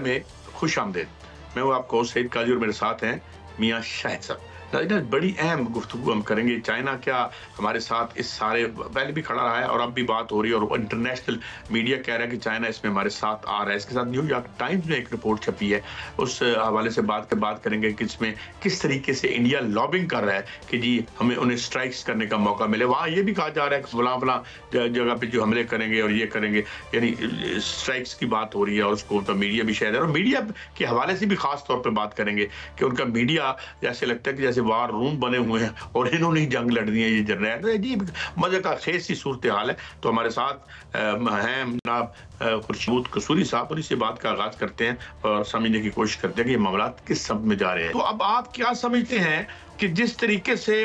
में खुश आमदेद। मैं हूँ आपको सईद काजी और मेरे साथ हैं मियाँ शाहिद साहब। बड़ी अहम गुफ्तगू हम करेंगे। चाइना क्या हमारे साथ इस सारे पहले भी खड़ा रहा है और अब भी बात हो रही है और इंटरनेशनल मीडिया कह रहा है कि चाइना इसमें हमारे साथ आ रहा है। इसके साथ न्यूयॉर्क टाइम्स में एक रिपोर्ट छपी है, उस हवाले से बात करेंगे कि इसमें किस तरीके से इंडिया लॉबिंग कर रहा है कि जी हमें उन्हें स्ट्राइक्स करने का मौका मिले। वहाँ ये भी कहा जा रहा है कि फला जगह पे जो हमले करेंगे और ये करेंगे, यानी स्ट्राइक्स की बात हो रही है और उसको उनका मीडिया भी शायद है। और मीडिया के हवाले से भी खास तौर पर बात करेंगे कि उनका मीडिया जैसे लगता है कि जैसे वार रूम बने हुए हैं और इन्होंने ही जंग लड़नी है, ये जर्नैल अजीब मजे का खेस सी सूरत हाल है। तो हमारे साथ हैं जनाब खुर्शीद कसूरी साहब, और इससे बात का आगाज करते हैं और समझने की कोशिश करते हैं कि ये मामला किस सब में जा रहे हैं। तो अब आप क्या समझते हैं कि जिस तरीके से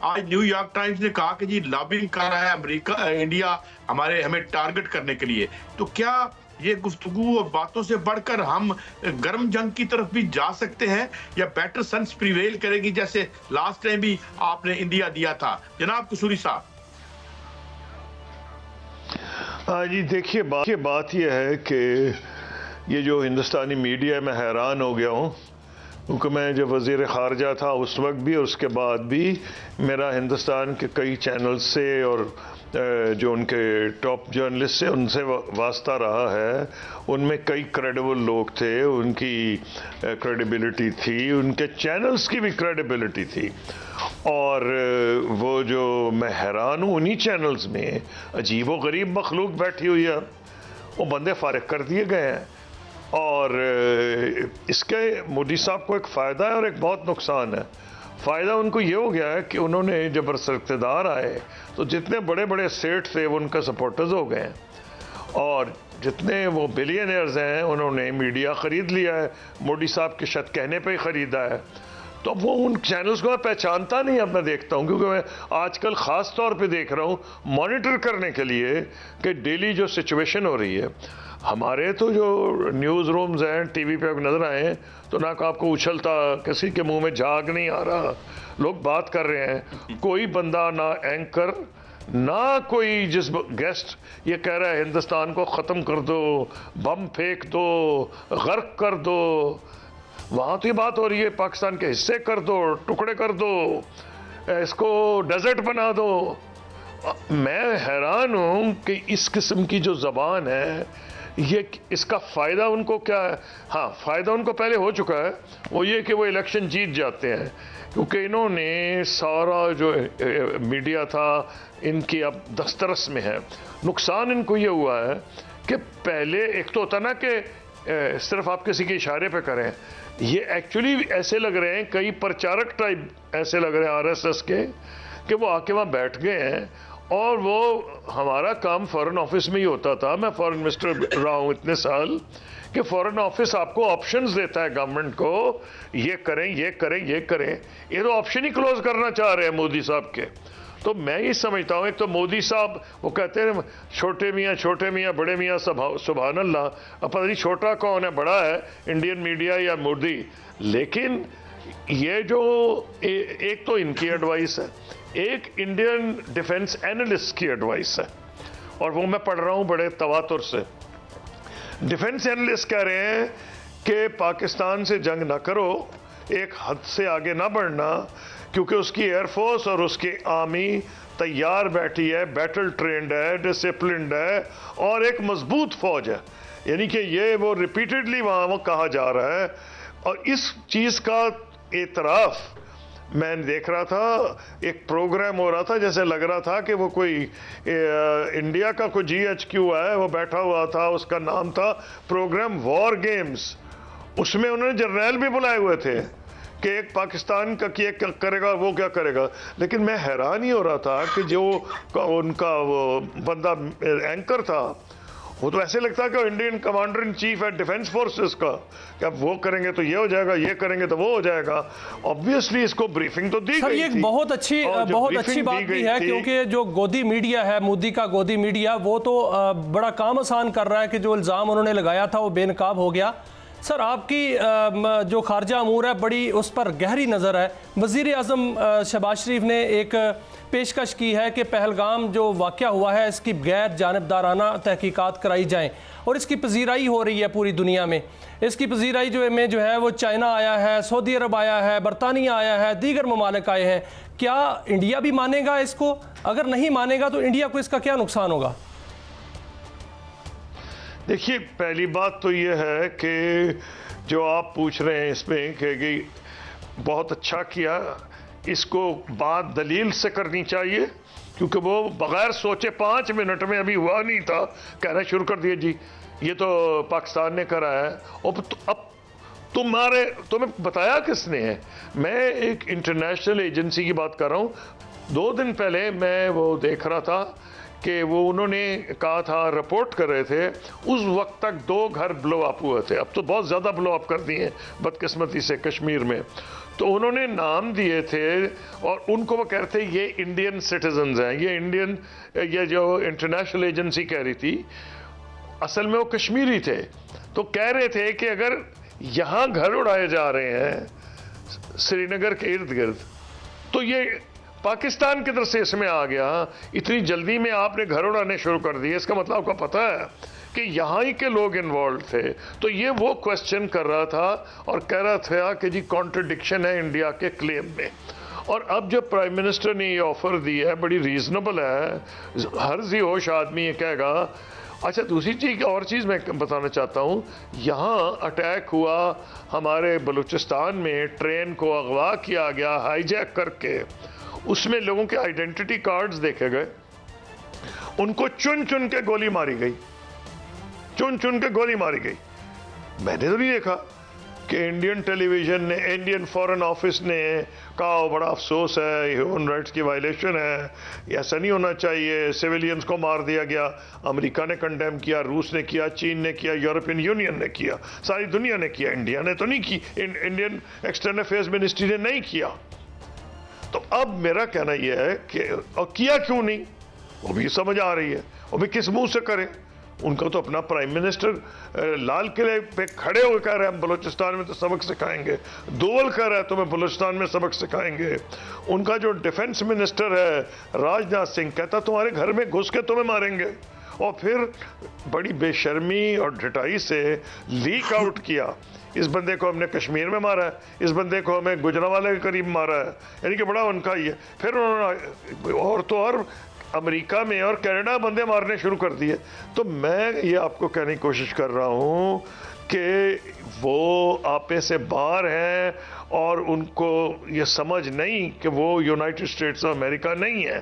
आज न्यूयॉर्क टाइम्स ने कहा कि जी लॉबिंग कर रहा है अमेरिका, इंडिया हमें टारगेट करने के लिए, तो क्या ये गुफ्तगू और बातों से बढ़कर हम गर्म जंग की तरफ भी जा सकते हैं या बेटर सेंस प्रिवेल करेगी जैसे लास्ट टाइम भी आपने इंडिया दिया था? जनाब कसूरी साहब। जी देखिए, बात यह है कि ये जो हिंदुस्तानी मीडिया में हैरान हो गया हूँ, क्योंकि मैं जब वज़ीर ख़ारजा था उस वक्त भी और उसके बाद भी मेरा हिंदुस्तान के कई चैनल से और जो उनके टॉप जर्नलिस्ट से उनसे वास्ता रहा है। उनमें कई क्रेडिबल लोग थे, उनकी क्रेडिबिलिटी थी, उनके चैनल्स की भी क्रेडिबिलिटी थी। और वो जो मैं हैरान हूँ, उन्हीं चैनल्स में अजीब व गरीब मखलूक बैठी हुई है, वो बंदे फारिग कर दिए गए हैं। और इसके मोदी साहब को एक फ़ायदा है और एक बहुत नुकसान है। फ़ायदा उनको ये हो गया है कि उन्होंने जब इक़्तिदार आए तो जितने बड़े बड़े सेठ थे वो उनका सपोर्टर्स हो गए हैं और जितने वो बिलियनर्स हैं उन्होंने मीडिया ख़रीद लिया है, मोदी साहब के शत कहने पे ही ख़रीदा है। तो वो उन चैनल्स को मैं पहचानता नहीं, अब मैं देखता हूँ, क्योंकि मैं आजकल ख़ास तौर पे देख रहा हूँ मॉनिटर करने के लिए कि डेली जो सिचुएशन हो रही है। हमारे तो जो न्यूज़ रूम्स हैं, टीवी पे नज़र आए तो ना आपको उछलता, किसी के मुंह में झाग नहीं आ रहा, लोग बात कर रहे हैं। कोई बंदा, ना एंकर ना कोई, जिस गेस्ट ये कह रहा है हिंदुस्तान को ख़त्म कर दो, बम फेंक दो, गर्क कर दो। वहाँ तो ये बात हो रही है पाकिस्तान के हिस्से कर दो, टुकड़े कर दो, इसको डेजर्ट बना दो। मैं हैरान हूँ कि इस किस्म की जो ज़बान है, ये इसका फ़ायदा उनको क्या है? हाँ, फ़ायदा उनको पहले हो चुका है, वो ये कि वो इलेक्शन जीत जाते हैं, क्योंकि इन्होंने सारा जो मीडिया था इनकी अब दस्तरस में है। नुकसान इनको ये हुआ है कि पहले एक तो होता ना कि सिर्फ आप किसी के इशारे पे करें, ये एक्चुअली ऐसे लग रहे हैं, कई प्रचारक टाइप ऐसे लग रहे हैं आरएसएस के, कि वो आके वहाँ बैठ गए हैं। और वो हमारा काम फॉरेन ऑफिस में ही होता था, मैं फॉरेन मिनिस्टर रहा हूँ इतने साल, कि फॉरेन ऑफिस आपको ऑप्शंस देता है गवर्नमेंट को, ये करें ये करें ये करें। ये तो ऑप्शन ही क्लोज करना चाह रहे हैं मोदी साहब के। तो मैं ये समझता हूँ, एक तो मोदी साहब वो कहते हैं छोटे मियाँ बड़े मियाँ सुभान अल्लाह। अब पता नहीं छोटा कौन है, बड़ा है, इंडियन मीडिया या मोदी। लेकिन ये जो एक तो इनकी एडवाइस है, एक इंडियन डिफेंस एनालिस्ट की एडवाइस है, और वो मैं पढ़ रहा हूँ बड़े तवातुर से। डिफेंस एनालिस्ट कह रहे हैं कि पाकिस्तान से जंग ना करो, एक हद से आगे ना बढ़ना, क्योंकि उसकी एयरफोर्स और उसकी आर्मी तैयार बैठी है, बैटल ट्रेंड है, डिसिप्लिन्ड है और एक मजबूत फौज है। यानी कि ये वो रिपीटेडली वहाँ वो कहा जा रहा है। और इस चीज़ का एतराफ़ मैं देख रहा था, एक प्रोग्राम हो रहा था, जैसे लग रहा था कि वो कोई इंडिया का कोई GHQ है, वो बैठा हुआ था, उसका नाम था प्रोग्राम वॉर गेम्स। उसमें उन्होंने जर्नैल भी बुलाए हुए थे कि एक पाकिस्तान का क्या करेगा, वो क्या करेगा। लेकिन मैं हैरान ही हो रहा था कि जो उनका वो बंदा एंकर था, वो तो ऐसे लगता है कि इंडियन कमांडर इन चीफ है डिफेंस फोर्सेस का, कि अब वो करेंगे तो ये हो जाएगा, ये करेंगे तो वो हो जाएगा। ऑब्वियसली इसको ब्रीफिंग तो दी गई थी। बहुत अच्छी बात भी है, क्योंकि जो गोदी मीडिया है, मोदी का गोदी मीडिया, वो तो बड़ा काम आसान कर रहा है कि जो इल्ज़ाम उन्होंने लगाया था वो बेनकाब हो गया। सर, आपकी जो खारजा अमूर है बड़ी उस पर गहरी नज़र है। वज़ीर आज़म शहबाज शरीफ ने एक पेशकश की है कि पहलगाम जो वाक़या हुआ है इसकी गैर जानिबदाराना तहकीकात कराई जाएँ, और इसकी पजीराई हो रही है पूरी दुनिया में। इसकी पजीराई जो है वो चाइना आया है, सऊदी अरब आया है, बरतानिया आया है, दीगर ममालिक आए हैं। क्या इंडिया भी मानेगा इसको? अगर नहीं मानेगा तो इंडिया को इसका क्या नुकसान होगा? देखिए, पहली बात तो ये है कि जो आप पूछ रहे हैं इसमें कि बहुत अच्छा किया, इसको बात दलील से करनी चाहिए, क्योंकि वो बगैर सोचे 5 मिनट में अभी हुआ नहीं था, कहना शुरू कर दिए जी ये तो पाकिस्तान ने करा है। अब तुम्हें बताया किसने है? मैं एक इंटरनेशनल एजेंसी की बात कर रहा हूँ। 2 दिन पहले मैं वो देख रहा था कि वो उन्होंने कहा था, रिपोर्ट कर रहे थे, उस वक्त तक 2 घर ब्लो अप हुए थे। अब तो बहुत ज़्यादा ब्लो अप कर दिए बदकिस्मती से कश्मीर में। तो उन्होंने नाम दिए थे और उनको वो कह रहे थे ये इंडियन सिटीजन्स हैं, ये जो इंटरनेशनल एजेंसी कह रही थी, असल में वो कश्मीरी थे। तो कह रहे थे कि अगर यहाँ घर उड़ाए जा रहे हैं श्रीनगर के इर्द गिर्द, तो ये पाकिस्तान की तरफ से इसमें आ गया। इतनी जल्दी में आपने घर उड़ाने शुरू कर दिए, इसका मतलब आपको पता है कि यहाँ ही के लोग इन्वॉल्व थे। तो ये वो क्वेश्चन कर रहा था और कह रहा था कि जी कॉन्ट्रडिक्शन है इंडिया के क्लेम में। और अब जब प्राइम मिनिस्टर ने ये ऑफर दी है, बड़ी रीजनेबल है, हर जी होश आदमी ये कहेगा। अच्छा, दूसरी चीज़, और चीज़ मैं बताना चाहता हूँ, यहाँ अटैक हुआ हमारे बलूचिस्तान में, ट्रेन को अगवा किया गया हाईजैक करके, उसमें लोगों के आइडेंटिटी कार्ड्स देखे गए, उनको चुन चुन के गोली मारी गई, चुन चुन के गोली मारी गई। मैंने तो नहीं देखा कि इंडियन टेलीविजन ने, इंडियन फॉरेन ऑफिस ने कहा बड़ा अफसोस है, ह्यूमन राइट्स की वायलेशन है, ऐसा नहीं होना चाहिए, सिविलियंस को मार दिया गया। अमेरिका ने कंडेम किया, रूस ने किया, चीन ने किया, यूरोपियन यूनियन ने किया, सारी दुनिया ने किया, इंडिया ने तो नहीं की, इंडियन एक्सटर्नल अफेयर्स मिनिस्ट्री ने नहीं किया। तो अब मेरा कहना यह है कि और किया क्यों नहीं, वो भी समझ आ रही है, वो भी किस मुंह से करें। उनका तो अपना प्राइम मिनिस्टर लाल किले पे खड़े होकर कह रहे हैं हम बलूचिस्तान में तो सबक सिखाएंगे, दोवल कह रहा है तुम्हें बलूचिस्तान में सबक सिखाएंगे। उनका जो डिफेंस मिनिस्टर है राजनाथ सिंह कहता तुम्हारे घर में घुस के तुम्हें मारेंगे। और फिर बड़ी बेशर्मी और ढिठाई से लीक आउट किया, इस बंदे को हमने कश्मीर में मारा है, इस बंदे को हमें गुजरांवाले के करीब मारा है, यानी कि बड़ा उनका ही है। फिर उन्होंने और तो और अमेरिका में और कनाडा बंदे मारने शुरू कर दिए। तो मैं ये आपको कहने की कोशिश कर रहा हूँ कि वो आपे से बाहर हैं और उनको ये समझ नहीं कि वो यूनाइटेड स्टेट्स ऑफ अमेरिका नहीं है,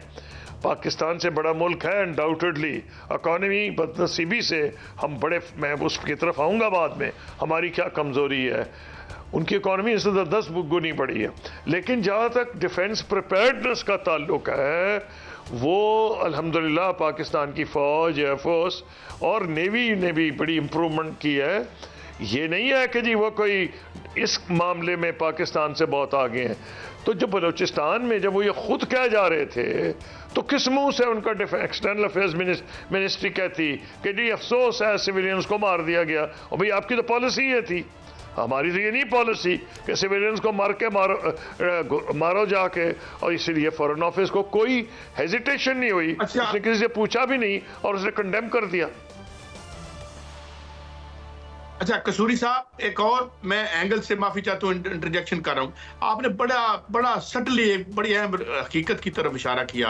पाकिस्तान से बड़ा मुल्क है अनडाउटेडली। इकॉनमी बदनसीबी से हम बड़े, मैं उसकी तरफ आऊँगा बाद में, हमारी क्या कमज़ोरी है, उनकी इकॉनमी इससे 10 गुनी बढ़ी है। लेकिन जहाँ तक डिफेंस प्रिपेयर्डनेस का ताल्लुक है, वो अल्हम्दुलिल्लाह पाकिस्तान की फ़ौज, एयरफोर्स और नेवी ने भी बड़ी इम्प्रूवमेंट की है। ये नहीं है कि जी वो कोई इस मामले में पाकिस्तान से बहुत आगे हैं। तो जब बलूचिस्तान में जब वो ये खुद कह जा रहे थे, तो किस मुंह से उनका एक्सटर्नल अफेयर्स मिनिस्ट्री कहती कि जी अफसोस है सिविलियंस को मार दिया गया। और भाई आपकी तो पॉलिसी ये थी, हमारी तो ये नहीं पॉलिसी कि सिविलियंस को मार के मारो जाके। और इसलिए फॉरेन ऑफिस को कोई हेजिटेशन नहीं हुई, उसने किसी से पूछा भी नहीं और उसने कंडेम कर दिया। अच्छा कसूरी साहब, एक और मैं एंगल से माफी चाहता हूँ, इंटरजेक्शन कर रहा हूँ। आपने बड़ा सटली एक बड़ी अहम हकीकत की तरफ इशारा किया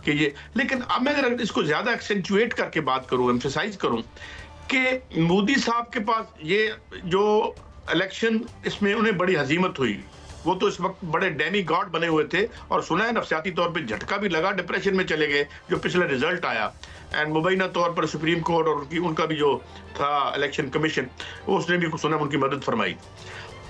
कि ये, लेकिन अब मैं अगर इसको ज्यादा एक्सेंचुएट करके बात करूँ, एम्फेसाइज करूँ कि मोदी साहब के पास ये जो इलेक्शन, इसमें उन्हें बड़ी हजीमत हुई, वो तो इस वक्त बड़े डेमी गॉड बने हुए थे और सुना है नफसियाती तौर पे झटका भी लगा, डिप्रेशन में चले गए जो पिछला रिजल्ट आया। एंड मुबैना तौर पर सुप्रीम कोर्ट और उनका भी जो था इलेक्शन कमीशन, उसने भी सुना उनकी मदद फरमाई।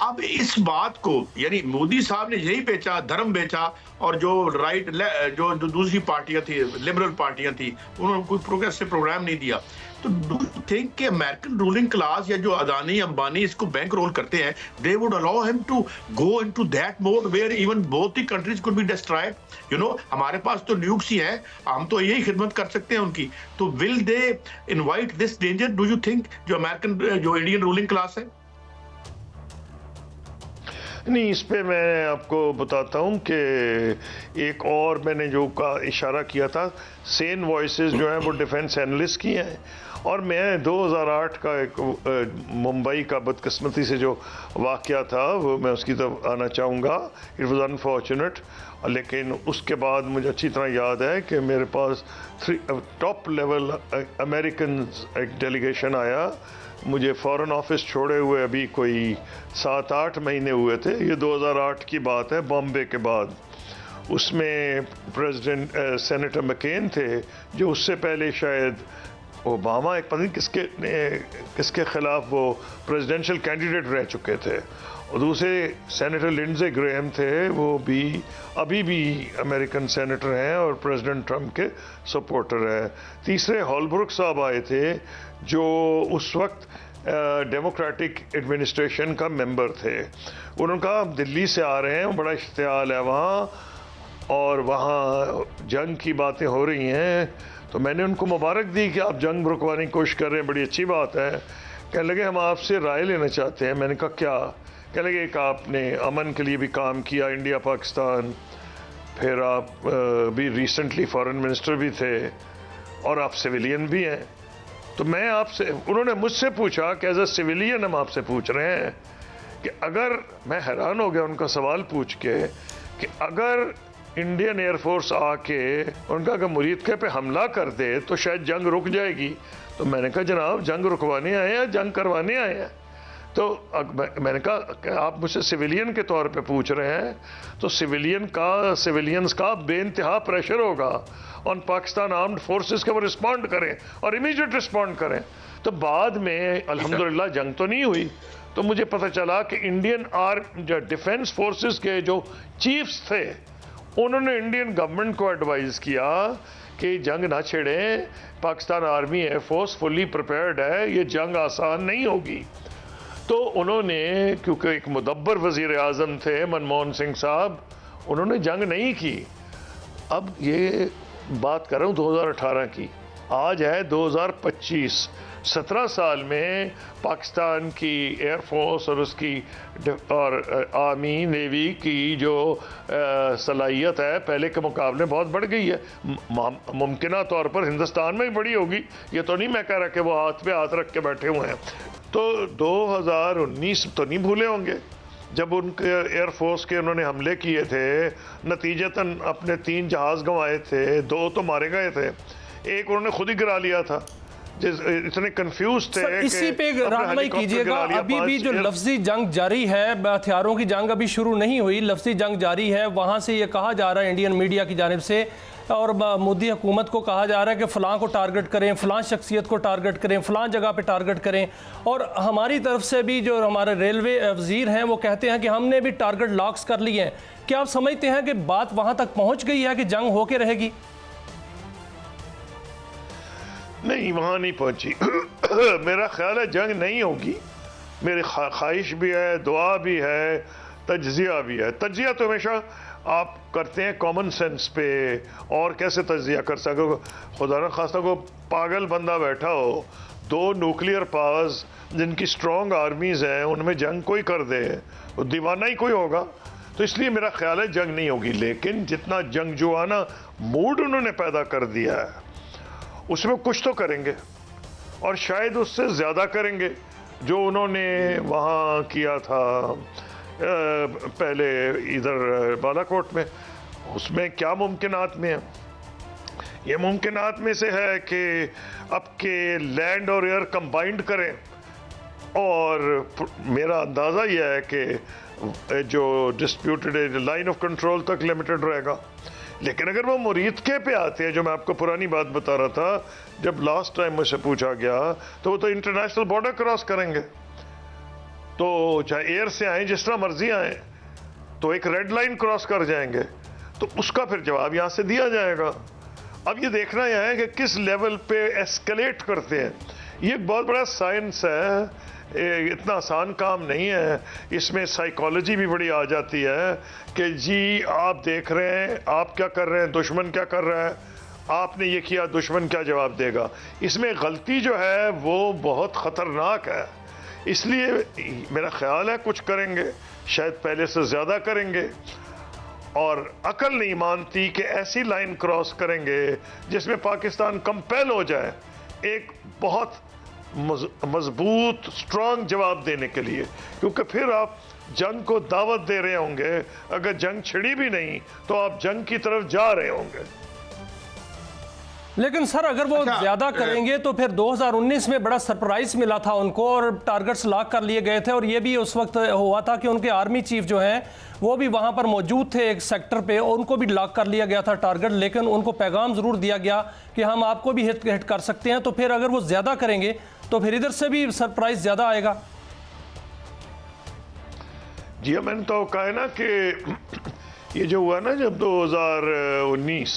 अब इस बात को, यानी मोदी साहब ने यही बेचा, धर्म बेचा, और जो राइट जो दूसरी पार्टियां थी, लिबरल पार्टियां थी, उन्होंने कोई प्रोग्रेसिव प्रोग्राम नहीं दिया। तो डू यू थिंक कि अमेरिकन रूलिंग क्लास या जो अदानी अंबानी इसको बैंक रोल करते हैं, they would allow him to go into that mode where even both the countries could be destroyed? You know, हमारे पास तो न्यूक्स ही हैं, हम तो यही खिदमत कर सकते हैं उनकी। तो will they invite this danger, do you think, जो अमेरिकन जो इंडियन रूलिंग क्लास है? नहीं, इस पे मैं आपको बताता हूँ कि एक और मैंने जो का इशारा किया था, सेन वॉइसेस जो हैं वो डिफेंस एनालिस्ट की हैं, और मैं 2008 का एक मुंबई का बदकिस्मती से जो वाक़या था वो मैं उसकी तरफ आना चाहूँगा। इट वाज अनफॉर्चुनेट, लेकिन उसके बाद मुझे अच्छी तरह याद है कि मेरे पास टॉप लेवल अमेरिकन एक डेलीगेशन आया। मुझे फॉरेन ऑफिस छोड़े हुए अभी कोई 7-8 महीने हुए थे, ये 2008 की बात है, बॉम्बे के बाद। उसमें प्रेसिडेंट सेनेटर मैकेन थे, जो उससे पहले शायद ओबामा एक पता नहीं किसके खिलाफ वो प्रेसिडेंशियल कैंडिडेट रह चुके थे, और दूसरे सेनेटर लिंडसे ग्रेहम थे, वो भी अभी भी अमेरिकन सेनेटर हैं और प्रेसिडेंट ट्रंप के सपोर्टर हैं। तीसरे हॉलब्रुक साहब आए थे, जो उस वक्त डेमोक्रेटिक एडमिनिस्ट्रेशन का मेंबर थे। उन्होंने कहा हम दिल्ली से आ रहे हैं, बड़ा इश्तियाल है वहाँ, और वहाँ जंग की बातें हो रही हैं। तो मैंने उनको मुबारक दी कि आप जंग रुकवाने की कोशिश कर रहे हैं, बड़ी अच्छी बात है। कहने लगे हम आपसे राय लेना चाहते हैं। मैंने कहा क्या? कहने लगे एक आपने अमन के लिए भी काम किया इंडिया पाकिस्तान, फिर आप भी रिसेंटली फॉरेन मिनिस्टर भी थे, और आप सिविलियन भी हैं। तो मैं आपसे, उन्होंने मुझसे पूछा कि एज ए सिविलियन हम आपसे पूछ रहे हैं कि अगर, मैं हैरान हो गया उनका सवाल पूछ के, कि अगर इंडियन एयरफोर्स आके उनका अगर मुरीदके पे हमला कर दे तो शायद जंग रुक जाएगी। तो मैंने कहा जनाब जंग रुकवाने आए हैं, जंग करवाने आए हैं? तो मैंने कहा आप मुझसे सिविलियन के तौर पे पूछ रहे हैं, तो सिविलियंस का बेइंतहा प्रेशर होगा ऑन पाकिस्तान आर्म्ड फोर्सेस के वो रिस्पॉन्ड करें और इमीडिएट रिस्पॉन्ड करें। तो बाद में अल्हम्दुलिल्लाह जंग तो नहीं हुई। तो मुझे पता चला कि इंडियन डिफेंस फोर्सेस के जो चीफ्स थे, उन्होंने इंडियन गवर्नमेंट को एडवाइस किया कि जंग ना छेड़ें, Pakistan army air force fully prepared है, ये जंग आसान नहीं होगी। तो उन्होंने, क्योंकि एक मुदब्बर वज़ीर आज़म थे मनमोहन सिंह साहब, उन्होंने जंग नहीं की। अब ये बात कर रहा हूँ 2018 की, आज है 2025। 17 साल में पाकिस्तान की एयरफोर्स और उसकी और आर्मी नेवी की जो सलाहियत है पहले के मुकाबले बहुत बढ़ गई है। मुमकिन तौर पर हिंदुस्तान में भी बड़ी होगी, ये तो नहीं मैं कह रहा कि वो हाथ पे हाथ रख के बैठे हुए हैं। तो 2019 तो नहीं भूले होंगे जब उनके एयरफोर्स के उन्होंने हमले किए थे, नतीजतन अपने 3 जहाज़ गंवाए थे, 2 तो मारे गए थे, एक उन्होंने खुद ही गिरा लिया था। इतने कंफ्यूज थे। इसी पे रहनुमाई कीजिएगा, अभी भी जो लफ्जी जंग जारी है, हथियारों की जंग अभी शुरू नहीं हुई, लफ्जी जंग जारी है। वहाँ से ये कहा जा रहा है इंडियन मीडिया की जानिब से और मोदी हुकूमत को कहा जा रहा है कि फ़लाँ को टारगेट करें, फ़लाँ शख्सियत को टारगेट करें, फ़लाँ जगह पे टारगेट करें। और हमारी तरफ से भी जो हमारे रेलवे वज़ीर हैं वो कहते हैं कि हमने भी टारगेट लॉक्स कर लिए हैं। क्या आप समझते हैं कि बात वहाँ तक पहुँच गई है कि जंग होके रहेगी? नहीं, वहाँ नहीं पहुँची। मेरा ख्याल है जंग नहीं होगी। मेरी ख्वाहिश भी है, दुआ भी है, तज्जिया भी है। तज्जिया तो हमेशा आप करते हैं कॉमन सेंस पे, और कैसे तज्जिया कर सको? खुदा न खास्ता को पागल बंदा बैठा हो, 2 न्यूक्लियर पावर्स जिनकी स्ट्रॉन्ग आर्मीज़ हैं, उनमें जंग कोई कर दे, वो दीवाना ही कोई होगा। तो इसलिए मेरा ख्याल है जंग नहीं होगी। लेकिन जितना जंगजुआना मूड उन्होंने पैदा कर दिया है, उसमें कुछ तो करेंगे, और शायद उससे ज़्यादा करेंगे जो उन्होंने वहाँ किया था पहले इधर बालाकोट में। उसमें क्या मुमकिनात में है? ये मुमकिनात में से है कि अब के लैंड और एयर कंबाइंड करें, और मेरा अंदाज़ा यह है कि जो डिस्प्यूटेड लाइन ऑफ कंट्रोल तक लिमिटेड रहेगा। लेकिन अगर वो मुरीदके पे आते हैं, जो मैं आपको पुरानी बात बता रहा था, जब लास्ट टाइम मुझसे पूछा गया, तो वो तो इंटरनेशनल बॉर्डर क्रॉस करेंगे। तो चाहे एयर से आए, जिस तरह मर्जी आए, तो एक रेड लाइन क्रॉस कर जाएंगे। तो उसका फिर जवाब यहाँ से दिया जाएगा। अब ये देखना यह है कि किस लेवल पे एस्केलेट करते हैं। ये एक बहुत बड़ा साइंस है, इतना आसान काम नहीं है। इसमें साइकोलॉजी भी बड़ी आ जाती है कि जी आप देख रहे हैं, आप क्या कर रहे हैं, दुश्मन क्या कर रहा है, आपने ये किया, दुश्मन क्या जवाब देगा। इसमें गलती जो है वो बहुत ख़तरनाक है। इसलिए मेरा ख्याल है कुछ करेंगे, शायद पहले से ज़्यादा करेंगे, और अकल नहीं मानती कि ऐसी लाइन क्रॉस करेंगे जिसमें पाकिस्तान कंपेल हो जाए एक बहुत मजबूत स्ट्रांग जवाब देने के लिए, क्योंकि फिर आप जंग को दावत दे रहे होंगे। अगर जंग छिड़ी भी नहीं तो आप जंग की तरफ जा रहे होंगे। लेकिन सर अगर वो ज्यादा करेंगे तो फिर 2019 में बड़ा सरप्राइज मिला था उनको और टारगेट्स लॉक कर लिए गए थे, और ये भी उस वक्त हुआ था कि उनके आर्मी चीफ जो हैं वो भी वहां पर मौजूद थे एक सेक्टर पे, और उनको भी लॉक कर लिया गया था टारगेट, लेकिन उनको पैगाम जरूर दिया गया कि हम आपको भी हिट कर सकते हैं। तो फिर अगर वो ज्यादा करेंगे तो फिर इधर से भी सरप्राइज ज्यादा आएगा। जी मैंने तो कहा है ना कि ये जो हुआ ना, जब 2019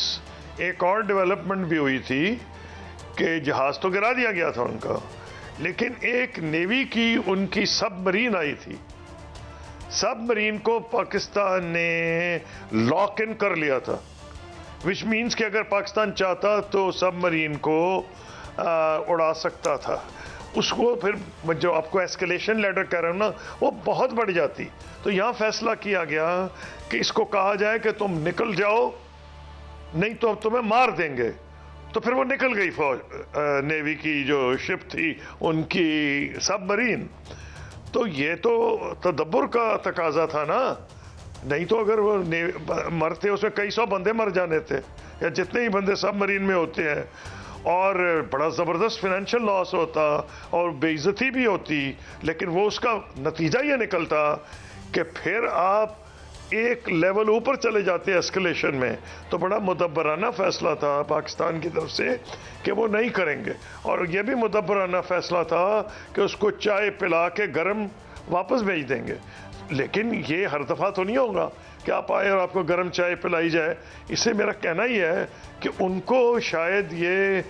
एक और डेवलपमेंट भी हुई थी कि जहाज तो गिरा दिया गया था उनका, लेकिन एक नेवी की उनकी सबमरीन आई थी। सबमरीन को पाकिस्तान ने लॉक इन कर लिया था, विच मीन्स कि अगर पाकिस्तान चाहता तो सबमरीन को उड़ा सकता था। उसको फिर जो आपको एस्केलेशन लेटर कह रहे हो ना, वो बहुत बढ़ जाती। तो यहाँ फैसला किया गया कि इसको कहा जाए कि तुम निकल जाओ, नहीं तो तुम्हें मार देंगे। तो फिर वो निकल गई फौज, नेवी की जो शिप थी उनकी सबमरीन। तो ये तो तदब्बुर का तकाजा था ना, नहीं तो अगर वो मरते उसमें कई सौ बंदे मर जाने थे, या जितने ही बंदे सबमरीन में होते हैं, और बड़ा ज़बरदस्त फिनेंशियल लॉस होता और बेइज्जती भी होती। लेकिन वो उसका नतीजा ये निकलता कि फिर आप एक लेवल ऊपर चले जाते एस्केलेशन में। तो बड़ा मुदब्बराना फैसला था पाकिस्तान की तरफ से कि वो नहीं करेंगे, और ये भी मुदब्बराना फैसला था कि उसको चाय पिला के गर्म वापस भेज देंगे। लेकिन ये हर दफ़ा तो नहीं होगा कि आप आए और आपको गर्म चाय पिलाई जाए। इससे मेरा कहना ही है कि उनको शायद ये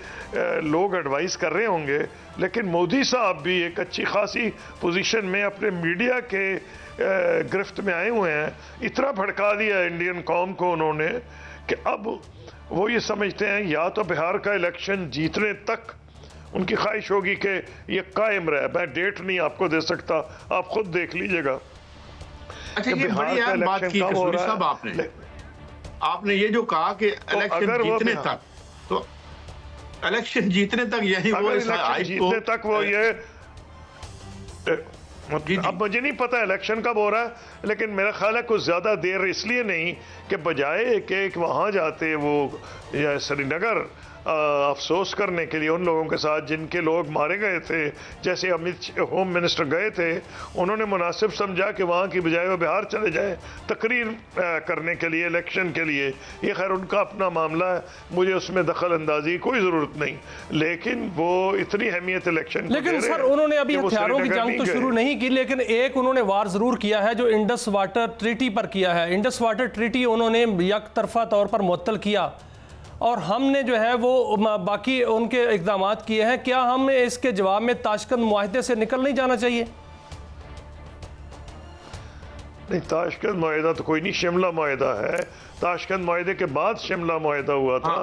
लोग एडवाइस कर रहे होंगे, लेकिन मोदी साहब भी एक अच्छी खासी पोजीशन में अपने मीडिया के गिरफ्त में आए हुए हैं। इतना भड़का दिया इंडियन कौम को उन्होंने कि अब वो ये समझते हैं या तो बिहार का इलेक्शन जीतने तक उनकी ख्वाहिश होगी कि ये कायम रहे। मैं डेट नहीं आपको दे सकता, आप खुद देख लीजिएगा। अच्छा, ये बड़ी अहम बात की कसूरी साहब आपने ये जो कहा कि इलेक्शन जीतने तक, तो इलेक्शन जीतने तक यही वो जीतने तक वो ये अब मुझे नहीं पता इलेक्शन कब हो रहा है, लेकिन मेरा ख्याल है कुछ ज्यादा देर इसलिए नहीं कि बजाय कि वहां जाते वो श्रीनगर अफसोस करने के लिए उन लोगों के साथ जिनके लोग मारे गए थे, जैसे अमित होम मिनिस्टर गए थे, उन्होंने मुनासिब समझा कि वहाँ की बजाय वो बिहार चले जाए तकरीर करने के लिए, इलेक्शन के लिए। ये खैर उनका अपना मामला है, मुझे उसमें दखल अंदाजी कोई ज़रूरत नहीं, लेकिन वो इतनी अहमियत इलेक्शन। लेकिन सर उन्होंने अभी हथियारों की जंग तो शुरू नहीं की, लेकिन एक उन्होंने वार ज़रूर किया है जो इंडस वाटर ट्रीटी पर किया है। इंडस वाटर ट्रीटी उन्होंने एक तरफा तौर पर मुअत्तल किया, और हमने जो है वो बाकी उनके इक़दाम किए हैं। क्या हमें इसके जवाब में ताशकंद मुआहदे से निकल नहीं जाना चाहिए? नहीं, ताशकंद मुआहदा तो कोई नहीं, शिमला मुआहदा है। ताशकंद मुआहदे के बाद शिमला मुआहदा हुआ था।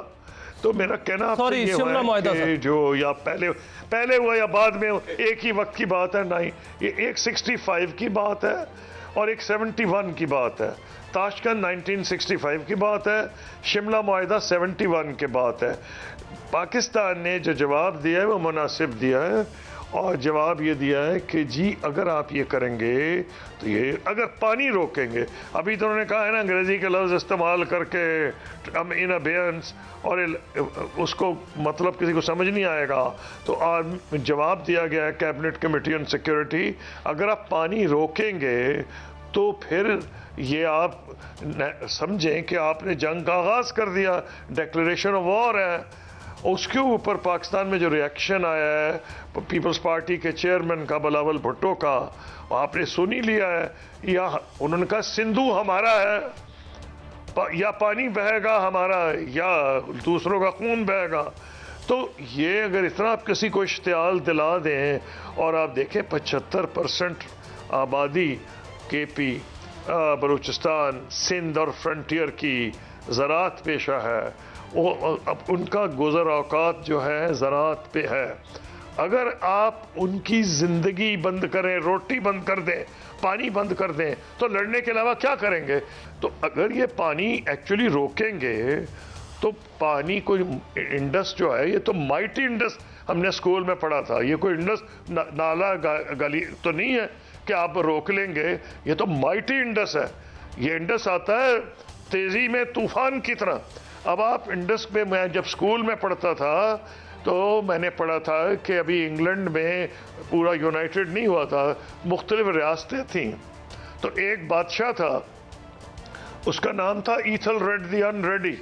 तो मेरा कहना आपसे ये है कि जो या पहले हुआ या बाद में, एक ही वक्त की बात है। नहीं, ये एक 65 की बात है और एक 71 की बात है। ताशकंद 1965 की बात है, शिमला मुआहदा 71 के बात है। पाकिस्तान ने जो जवाब दिया है वो मुनासिब दिया है, और जवाब ये दिया है कि जी अगर आप ये करेंगे तो ये अगर पानी रोकेंगे, अभी तो उन्होंने कहा है ना अंग्रेजी के लफ्ज़ इस्तेमाल करके इन अबेयंस, और उसको मतलब किसी को समझ नहीं आएगा। तो आज जवाब दिया गया है कैबिनेट कमेटी ऑन सिक्योरिटी, अगर आप पानी रोकेंगे तो फिर ये आप समझें कि आपने जंग का आगाज़ कर दिया, डिक्लेरेशन ऑफ वॉर है। उसके ऊपर पाकिस्तान में जो रिएक्शन आया है पीपल्स पार्टी के चेयरमैन का, बिलावल भुट्टो का, आपने सुन ही लिया है। या उन्होंने कहा सिंधु हमारा है, या पानी बहेगा हमारा या दूसरों का खून बहेगा। तो ये अगर इतना आप किसी को इश्तियाल दिला दें, और आप देखें 75% आबादी केपी, बलूचिस्तान, सिंध और फ्रंटियर की ज़राअत पेशा है, वो अब उनका गुज़र औकात जो है ज़राअत पे है, अगर आप उनकी जिंदगी बंद करें, रोटी बंद कर दें, पानी बंद कर दें, तो लड़ने के अलावा क्या करेंगे? तो अगर ये पानी एक्चुअली रोकेंगे तो पानी कोई इंडस जो है, ये तो माइटी इंडस हमने स्कूल में पढ़ा था, ये कोई इंडस नाला गली तो नहीं है कि आप रोक लेंगे। ये तो माइटी इंडस है। ये इंडस आता है तेजी में तूफान की तरह। अब आप इंडस पे, मैं जब स्कूल में पढ़ता था तो मैंने पढ़ा था कि अभी इंग्लैंड में पूरा यूनाइटेड नहीं हुआ था, मुख्तलिफ रियासतें थीं। तो एक बादशाह था, उसका नाम था ईथलरेड द अनरेडी।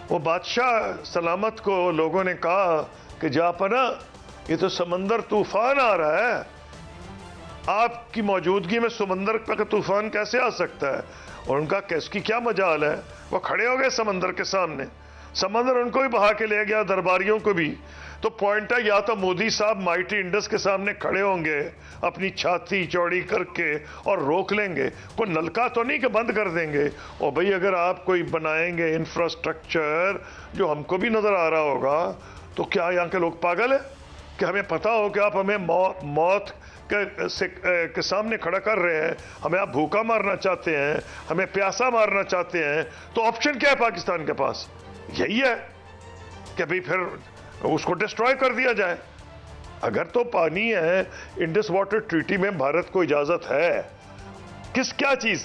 वो बादशाह सलामत को लोगों ने कहा कि जापना, ये तो समंदर तूफान आ रहा है, आपकी मौजूदगी में समंदर का तूफान कैसे आ सकता है? और उनका कैसकी क्या मजाल है। वो खड़े हो गए समंदर के सामने, समंदर उनको भी बहा के ले गया, दरबारियों को भी। तो पॉइंट है, या तो मोदी साहब माइटी इंडस के सामने खड़े होंगे अपनी छाती चौड़ी करके और रोक लेंगे, कोई नलका तो नहीं कि बंद कर देंगे। और भाई अगर आप कोई बनाएंगे इंफ्रास्ट्रक्चर जो हमको भी नजर आ रहा होगा, तो क्या यहाँ के लोग पागल है कि हमें पता हो कि आप हमें मौत के सामने खड़ा कर रहे हैं, हमें आप भूखा मारना चाहते हैं, हमें प्यासा मारना चाहते हैं, तो ऑप्शन क्या है पाकिस्तान के पास? यही है कि भाई फिर उसको डिस्ट्रॉय कर दिया जाए। अगर तो पानी है, इंडस वाटर ट्रीटी में भारत को इजाजत है क्या चीज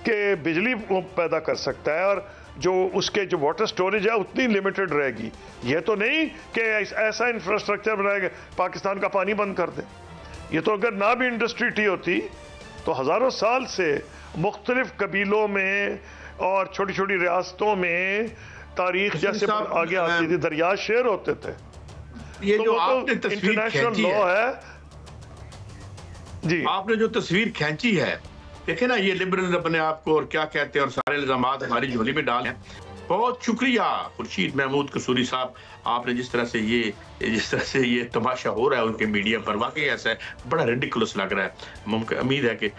के बिजली पैदा कर सकता है, और जो उसके जो वाटर स्टोरेज है उतनी लिमिटेड रहेगी। ये तो नहीं कि ऐसा इंफ्रास्ट्रक्चर बनाएगा पाकिस्तान का पानी बंद कर दे। ये तो अगर ना भी इंडस्ट्री टी होती तो हजारों साल से मुख्तलिफ कबीलों में और छोटी छोटी रियासतों में तारीख जैसे आगे आती थी, दरिया शेर होते थे। ये तो जो आपने तस्वीर इंटरनेशनल लॉ है जी। आपने जो तस्वीर खींची है, देखे ना, ये लिबरल अपने आप को और क्या कहते हैं और सारे इल्जामात हमारी झोली में डाले हैं। बहुत शुक्रिया खुर्शीद महमूद कसूरी साहब, आपने जिस तरह से ये तमाशा हो रहा है उनके मीडिया पर, वाकई ऐसा है, बड़ा रिडिकुलस लग रहा है। मुमकिन उम्मीद है कि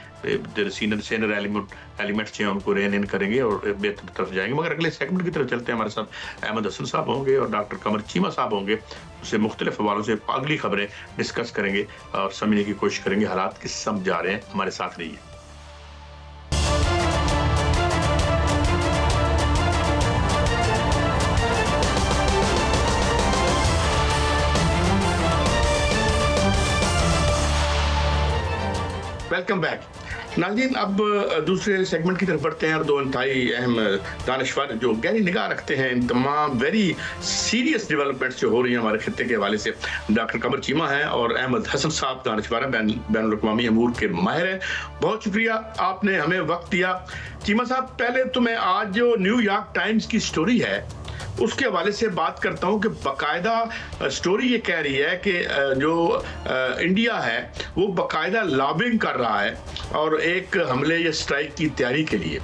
सीनियर एलिमेंट्स हैं उनको रेन इन करेंगे और बेहतर तरफ जाएंगे। मगर अगले सेगमेंट की तरफ चलते हैं। हमारे साथ अहमद हसन साहब होंगे और डॉक्टर कमर चीमा साहब होंगे, उससे मुख्तलिफ हवालों से अगली खबरें डिस्कस करेंगे और समझने की कोशिश करेंगे हालात किस समझ जा रहे हैं। हमारे साथ रहिए। वेलकम बैक नाज़रीन। अब दूसरे सेगमेंट की तरफ बढ़ते हैं और दो इंतहाई अहम दानिशवर जो गहरी निगाह रखते हैं इन तमाम वेरी सीरियस डेवलपमेंट्स जो हो रही हैं हमारे खित्ते के हवाले से, डॉक्टर कमर चीमा है और अहमद हसन साहब दानिशवर हैं, बैनुल-अक़वामी अमूर के माहिर हैं। बहुत शुक्रिया आपने हमें वक्त दिया। चीमा साहब, पहले तो मैं आज जो न्यूयॉर्क टाइम्स की स्टोरी है उसके हवाले से बात करता हूं कि बाकायदा स्टोरी ये कह रही है कि जो इंडिया है वो बाकायदा लॉबिंग कर रहा है और एक हमले या स्ट्राइक की तैयारी के लिए।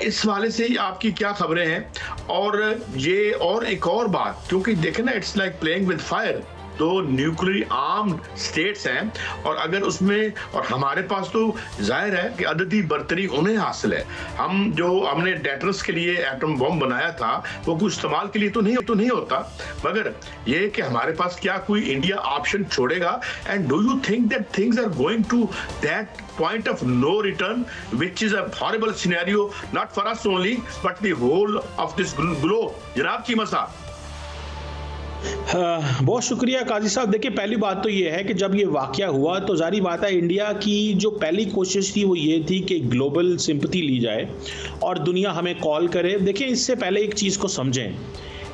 इस हवाले से आपकी क्या खबरें हैं? और ये और एक और बात, क्योंकि देखें ना, it's like playing with fire, दो न्यूक्लियर आर्म्ड स्टेट्स हैं और अगर उसमें, और हमारे पास तो जाहिर है कि अददी बर्तरी उन्हें हासिल है। हमने डेटर्स के लिए एटम बम बनाया था वो कुछ इस्तेमाल के लिए तो नहीं होता, मगर ये कि हमारे पास क्या कोई इंडिया ऑप्शन छोड़ेगा? And do you think that things are going to that point of no return, which is a horrible scenario not for us only but the whole of this globe? जनाब चीमा साहब। बहुत शुक्रिया काजी साहब। देखिए, पहली बात तो ये है कि जब ये वाकया हुआ तो जारी बात है इंडिया की जो पहली कोशिश थी वो ये थी कि ग्लोबल सिंपैथी ली जाए और दुनिया हमें कॉल करे। देखिए, इससे पहले एक चीज़ को समझें,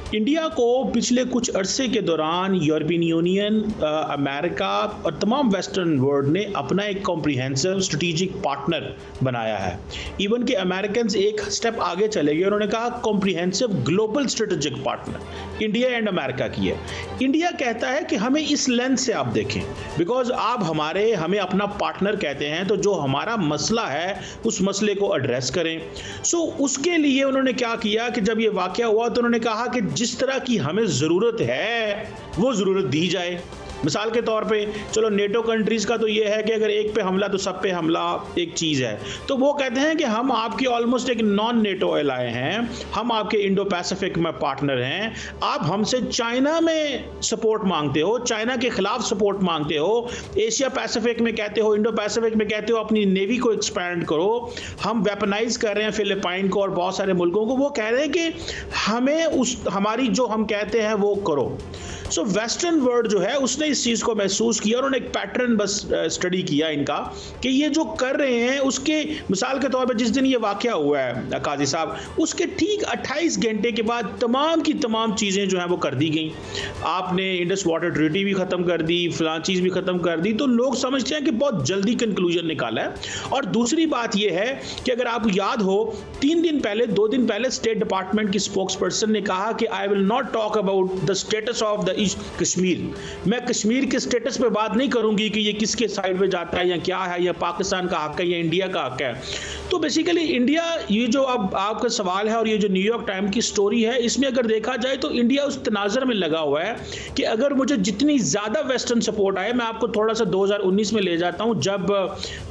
इंडिया को पिछले कुछ अरसे के दौरान यूरोपियन यूनियन, अमेरिका और तमाम वेस्टर्न वर्ल्ड ने अपना एक कॉम्प्रिहेंसिव स्ट्रेटेजिक पार्टनर बनाया है। इवन कि अमेरिकन एक स्टेप आगे चले गए, उन्होंने कहा comprehensive global strategic partner India and America की है। इंडिया कहता है कि हमें इस लेंस से आप देखें, बिकॉज आप हमें अपना पार्टनर कहते हैं, तो जो हमारा मसला है उस मसले को एड्रेस करें। सो उसके लिए उन्होंने क्या किया कि जब ये वाकया हुआ तो उन्होंने कहा कि जिस तरह की हमें ज़रूरत है वो ज़रूरत दी जाए। मिसाल के तौर पे चलो नेटो कंट्रीज़ का तो ये है कि अगर एक पे हमला तो सब पे हमला एक चीज़ है, तो वो कहते हैं कि हम आपकी ऑलमोस्ट एक नॉन नेटो एलाय हैं, हम आपके इंडो पैसिफिक में पार्टनर हैं, आप हमसे चाइना में सपोर्ट मांगते हो, चाइना के खिलाफ सपोर्ट मांगते हो, एशिया पैसिफिक में कहते हो, इंडो पैसिफिक में कहते हो अपनी नेवी को एक्सपैंड करो, हम वेपनाइज कर रहे हैं फिलिपाइन को और बहुत सारे मुल्कों को, वो कह रहे हैं कि हमें हमारी जो हम कहते हैं वो करो। सो वेस्टर्न वर्ल्ड जो है उसने इस चीज़ को महसूस किया और उन्होंने एक पैटर्न बस स्टडी किया इनका कि ये जो कर रहे हैं उसके मिसाल के तौर पर जिस दिन ये वाक़या हुआ है काजी साहब, उसके ठीक 28 घंटे के बाद तमाम की तमाम चीज़ें जो हैं वो कर दी गई। आपने इंडस वाटर ट्रीटी भी ख़त्म कर दी, फलां चीज़ भी ख़त्म कर दी, तो लोग समझते हैं कि बहुत जल्दी कंक्लूजन निकाला है। और दूसरी बात यह है कि अगर आपको याद हो 2 दिन पहले स्टेट डिपार्टमेंट की स्पोक्स पर्सन ने कहा कि I will not talk about the status of the Kashmir, मैं कश्मीर के स्टेटस पे बात नहीं करूंगी कि ये किसके साइड पे जाता है या क्या है, या पाकिस्तान का हक है या इंडिया का हक है। तो बेसिकली इंडिया, ये जो अब आपका सवाल है और ये जो न्यूयॉर्क टाइम की स्टोरी है, इसमें अगर देखा जाए तो इंडिया उस तनाज़र में लगा हुआ है कि अगर मुझे जितनी ज़्यादा वेस्टर्न सपोर्ट आए, मैं आपको थोड़ा सा 2019 में ले जाता हूँ जब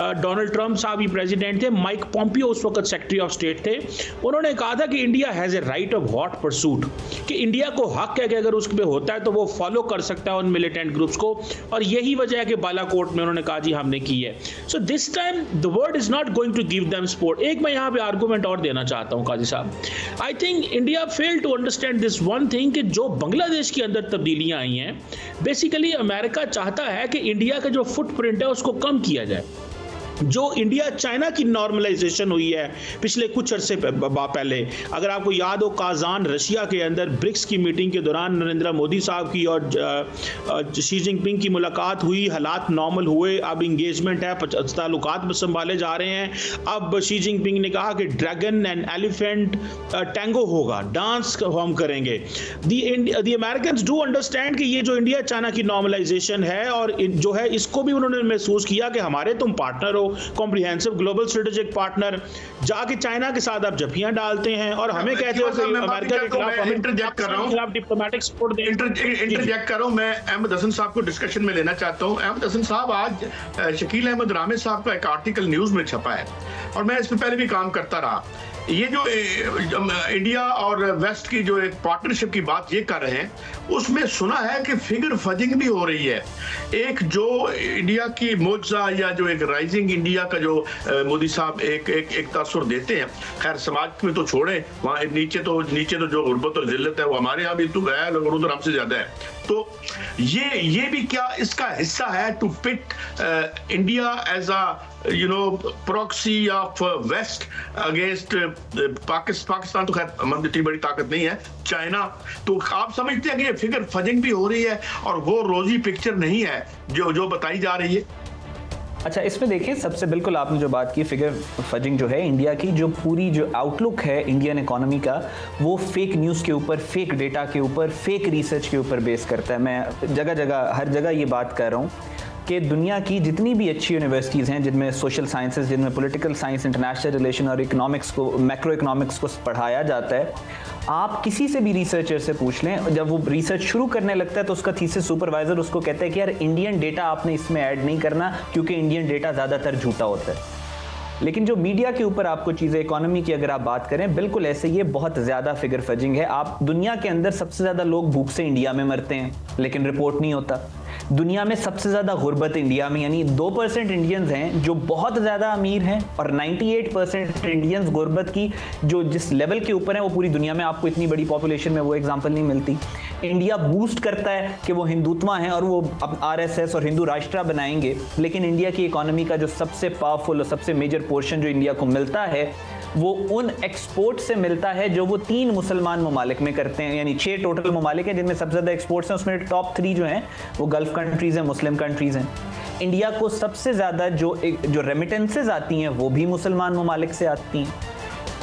डोनाल्ड ट्रंप साहब ही प्रेसिडेंट थे, माइक पॉम्पियो उस वक्त सेक्रेटरी ऑफ स्टेट थे, उन्होंने कहा था कि India has a right of hot pursuit, कि इंडिया को हक है कि अगर उस पर होता है तो वो फॉलो कर सकता है उन मिलिटेंट ग्रुप्स को, और यही वजह है कि बालाकोट में उन्होंने कहा जी हमने की है। So this time the world is not going to give them support. एक मैं यहां पे आर्गुमेंट और देना चाहता हूं काजी साहब, I think India fail to understand this one thing कि जो बांग्लादेश के अंदर तब्दीलियां आई हैं, बेसिकली अमेरिका चाहता है कि इंडिया का जो फुटप्रिंट है उसको कम किया जाए। जो इंडिया चाइना की नॉर्मलाइजेशन हुई है पिछले कुछ अरसे पहले, अगर आपको याद हो काजान रशिया के अंदर ब्रिक्स की मीटिंग के दौरान नरेंद्र मोदी साहब की और शी जिनपिंग की मुलाकात हुई, हालात नॉर्मल हुए, अब इंगेजमेंट है, ताल्लुकात संभाले जा रहे हैं। अब शी जिनपिंग ने कहा कि ड्रैगन एंड एलिफेंट टैंगो होगा, डांस हम करेंगे। द अमेरिकन्स डू अंडरस्टैंड कि ये जो इंडिया चाइना की नॉर्मलाइजेशन है और जो है इसको भी उन्होंने महसूस किया कि हमारे तुम पार्टनर हो, कॉम्प्रिहेंसिव ग्लोबल स्ट्रेटेजिक पार्टनर, जाके चाइना के साथ आप जफियां डालते हैं और हमें कहते हो कि अमेरिका के खिलाफ इंटरजेक्ट कर रहा हूं, डिप्लोमेटिक सपोर्ट इंटरजेक्ट कर रहा हूं। मैं अहमद हसन साहब को डिस्कशन में लेना चाहता हूं। अहमद हसन साहब, आज शकील अहमद रामे साहब का एक आर्टिकल न्यूज में छपा है और मैं इस पे पहले भी काम करता रहा। ये जो इंडिया और वेस्ट की जो एक पार्टनरशिप की बात ये कर रहे हैं, उसमें सुना है कि फिगर फजिंग भी हो रही है। एक जो इंडिया की मोजा या जो एक राइजिंग इंडिया का जो मोदी साहब एक तासुर देते हैं, खैर समाज में तो छोड़े, वहाँ नीचे तो जो गुर्बत और जिल्लत है वो हमारे यहाँ भी तो है और उधर हमसे ज्यादा है। तो ये भी क्या इसका हिस्सा है to pit India as a proxy of west against Pakistan? तो खैर इतनी बड़ी ताकत नहीं है, चाइना। तो आप समझते हैं कि ये फिगर फजिंग भी हो रही है और वो रोजी पिक्चर नहीं है जो बताई जा रही है? अच्छा, इसमें देखिए, सबसे बिल्कुल आपने जो बात की, फिगर फजिंग जो है इंडिया की, जो पूरी जो आउटलुक है इंडियन इकोनॉमी का, वो फेक न्यूज़ के ऊपर, फेक डेटा के ऊपर, फेक रिसर्च के ऊपर बेस करता है। मैं हर जगह ये बात कर रहा हूँ कि दुनिया की जितनी भी अच्छी यूनिवर्सिटीज़ हैं जिनमें सोशल साइंसेज, जिनमें पॉलिटिकल साइंस, इंटरनेशनल रिलेशन और इकोनॉमिक्स को, मैक्रो इकोनॉमिक्स को पढ़ाया जाता है, आप किसी से भी रिसर्चर से पूछ लें, जब वो रिसर्च शुरू करने लगता है तो उसका थीसिस सुपरवाइजर उसको कहता है कि यार इंडियन डेटा आपने इसमें ऐड नहीं करना क्योंकि इंडियन डेटा ज़्यादातर झूठा होता है। लेकिन जो मीडिया के ऊपर आपको चीज़ें, इकोनॉमी की अगर आप बात करें, बिल्कुल ऐसे ये बहुत ज़्यादा फिगर फजिंग है। आप दुनिया के अंदर सबसे ज़्यादा लोग भूख से इंडिया में मरते हैं लेकिन रिपोर्ट नहीं होता। दुनिया में सबसे ज़्यादा गुर्बत इंडिया में, यानी 2% इंडियंस हैं जो बहुत ज़्यादा अमीर हैं और 98% इंडियंस गुर्बत की जो जिस लेवल के ऊपर है वो पूरी दुनिया में आपको इतनी बड़ी पॉपुलेशन में वो एग्जांपल नहीं मिलती। इंडिया बूस्ट करता है कि वो हिंदुत्व हैं और वो अब RSS और हिंदू राष्ट्र बनाएंगे, लेकिन इंडिया की इकोनॉमी का जो सबसे पावरफुल और सबसे मेजर पोर्शन जो इंडिया को मिलता है वो उन एक्सपोर्ट से मिलता है जो वो 3 मुसलमान ममालिक में करते हैं, यानी 6 टोटल ममालिक हैं जिनमें सबसे ज़्यादा एक्सपोर्ट्स हैं, उसमें टॉप 3 जो हैं वो गल्फ कंट्रीज़ हैं, मुस्लिम कंट्रीज़ हैं। इंडिया को सबसे ज़्यादा जो रेमिटेंसेज आती हैं वो भी मुसलमान ममालिक से आती हैं।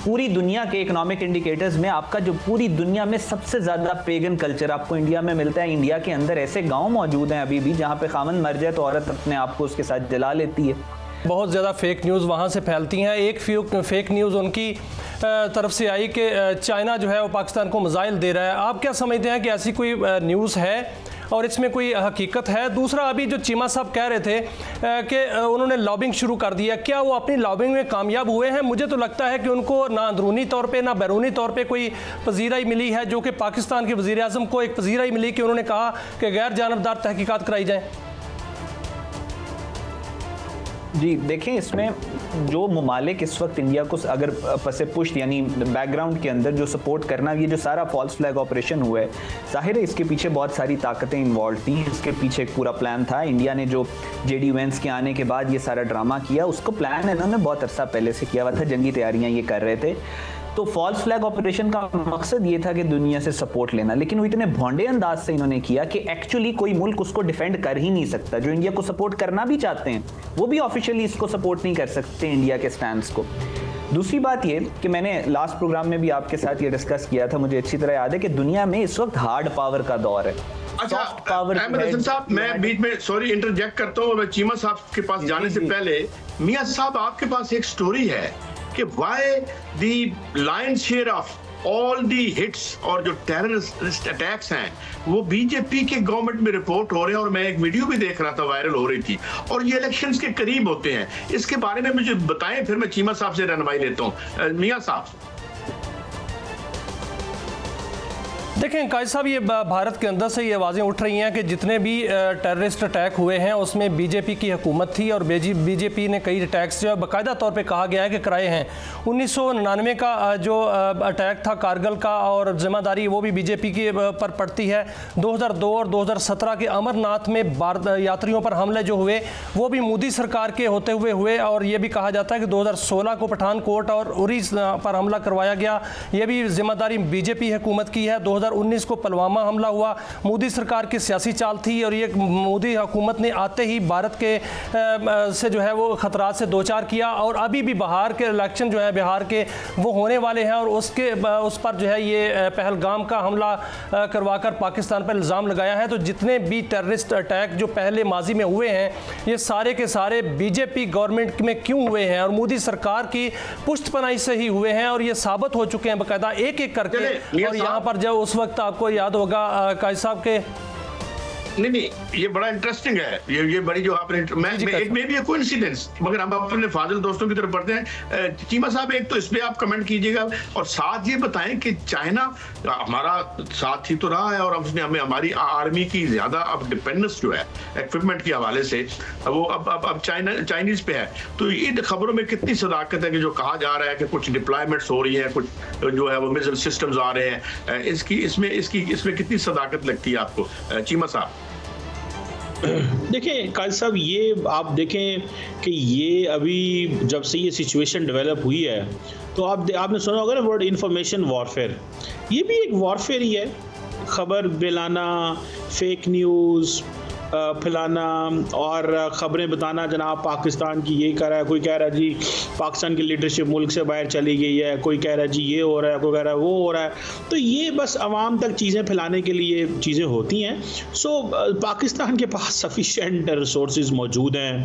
पूरी दुनिया के इकोनॉमिक इंडिकेटर्स में आपका जो पूरी दुनिया में सबसे ज़्यादा पेगन कल्चर आपको इंडिया में मिलता है। इंडिया के अंदर ऐसे गाँव मौजूद हैं अभी भी जहाँ पे खामन मर जाए तो औरत अपने आप को उसके साथ जला लेती है। बहुत ज़्यादा फेक न्यूज़ वहाँ से फैलती हैं। एक फेक न्यूज़ उनकी तरफ से आई कि चाइना जो है वो पाकिस्तान को मिसाइल दे रहा है। आप क्या समझते हैं कि ऐसी कोई न्यूज़ है और इसमें कोई हकीकत है? दूसरा, अभी जो चीमा साहब कह रहे थे कि उन्होंने लॉबिंग शुरू कर दिया, क्या वो अपनी लॉबिंग में कामयाब हुए हैं? मुझे तो लगता है कि उनको ना अंदरूनी तौर पर ना बैरूनी तौर पर कोई पजीराई मिली है, जो कि पाकिस्तान के वज़ीर आज़म को एक पजीराई मिली कि उन्होंने कहा कि गैर जानबदार तहकीकात कराई जाए। जी देखें, इसमें जो ममालिक इस वक्त इंडिया को अगर पसे पुश्त यानी बैकग्राउंड के अंदर जो सपोर्ट करना, ये जो सारा फॉल्स फ्लैग ऑपरेशन हुआ है, जाहिर है इसके पीछे बहुत सारी ताकतें इन्वॉल्व थी। इसके पीछे एक पूरा प्लान था। इंडिया ने जो JD Vance के आने के बाद ये सारा ड्रामा किया, उसको प्लान इन्होंने बहुत अरसा पहले से किया हुआ था, जंगी तैयारियां ये कर रहे थे। तो फॉल्स फ्लैग ऑपरेशन का मकसद ये था कि दुनिया से सपोर्ट लेना, लेकिन वो इतने भोंडे अंदाज से इन्होंने किया कि एक्चुअली कोई मुल्क उसको डिफेंड कर ही नहीं सकता। जो इंडिया को सपोर्ट करना भी चाहते हैं वो भी ऑफिशियली इसको सपोर्ट नहीं कर सकते, इंडिया के स्टैंड्स को। दूसरी बात ये कि मैंने लास्ट प्रोग्राम में भी आपके साथ ये डिस्कस किया था, मुझे अच्छी तरह याद है कि दुनिया में इस वक्त हार्ड पावर का दौर है। अच्छा अहमद हसन साहब, मैं बीच में सॉरी इंटरजेक्ट करता हूँ, मैं चीमा साहब के पास जाने से पहले, मियां साहब आपके पास एक स्टोरी है कि why the lion share of all the hits और जो टेररिस्ट अटैक्स हैं वो बीजेपी के गवर्नमेंट में रिपोर्ट हो रहे हैं, और मैं एक वीडियो भी देख रहा था, वायरल हो रही थी, और ये इलेक्शंस के करीब होते हैं। इसके बारे में मुझे बताएं, फिर मैं चीमा साहब से रहनुमाई लेता हूँ। मियां साहब देखें कायद साहब, ये भारत के अंदर से ये आवाज़ें उठ रही हैं कि जितने भी टेररिस्ट अटैक हुए हैं उसमें बीजेपी की हुकूमत थी, और बीजेपी ने कई अटैक्स जो है बाकायदा तौर पे कहा गया है कि कराए हैं। 1999 का जो अटैक था कारगिल का, और जिम्मेदारी वो भी बीजेपी के पर पड़ती है। 2002 और 2017 के अमरनाथ में यात्रियों पर हमले जो हुए वो भी मोदी सरकार के होते हुए हुए, और ये भी कहा जाता है कि 2016 को पठानकोट और उरी पर हमला करवाया गया, ये भी जिम्मेदारी बीजेपी हुकूमत की है। 2019 को पुलवामा हमला हुआ, मोदी सरकार की सियासी चाल थी, और ये मोदी हुकूमत ने आते ही भारत के से जो है वो खतरात से दो चार किया। और अभी भी बिहार के इलेक्शन जो है बिहार के वो होने वाले हैं, और उस पर जो है ये पहलगाम का हमला करवाकर पाकिस्तान पर इल्ज़ाम लगाया है। तो जितने भी टेररिस्ट अटैक जो पहले माजी में हुए हैं ये सारे के सारे बीजेपी गवर्नमेंट में क्यों हुए हैं, और मोदी सरकार की पुष्टपनाही से ही हुए हैं, और ये साबित हो चुके हैं बाकायदा एक एक करके। और यहाँ पर जब उस वक्त आपको याद होगा कायद साहब के, नहीं ये बड़ा इंटरेस्टिंग है, ये बड़ी जो आपने एक में भी है कोइंसिडेंस, मगर हम अपने फाजिल दोस्तों की तरफ बढ़ते हैं। चीमा साहब एक तो इस पे आप कमेंट कीजिएगा, और साथ ये बताएं कि चाइना हमारा साथ ही तो रहा है, और उसने हमें हमारी आर्मी की ज्यादा अब डिपेंडेंस जो है इक्विपमेंट के हवाले से वो अब चाइनीज पे है। तो इन खबरों में कितनी सदाकत है कि जो कहा जा रहा है कि कुछ डिप्लॉयमेंट्स हो रही है, कुछ जो है वो मिसाइल सिस्टम्स आ रहे हैं, इसमें कितनी सदाकत लगती है आपको चीमा साहब? देखें कायल साहब, ये आप देखें कि ये अभी जब से ये सिचुएशन डेवलप हुई है तो आपने सुना होगा ना वर्ड इंफॉर्मेशन वॉरफेयर, ये भी एक वॉरफेयर ही है। खबर फैलाना, फेक न्यूज़ फैलाना और ख़बरें बताना, जनाब पाकिस्तान की ये कर रहा है, कोई कह रहा है जी पाकिस्तान की लीडरशिप मुल्क से बाहर चली गई है, कोई कह रहा है जी ये हो रहा है, कोई कह रहा है वो हो रहा है। तो ये बस आवाम तक चीज़ें फैलाने के लिए चीज़ें होती हैं। सो पाकिस्तान के पास सफिशेंट रिसोर्सेज मौजूद हैं।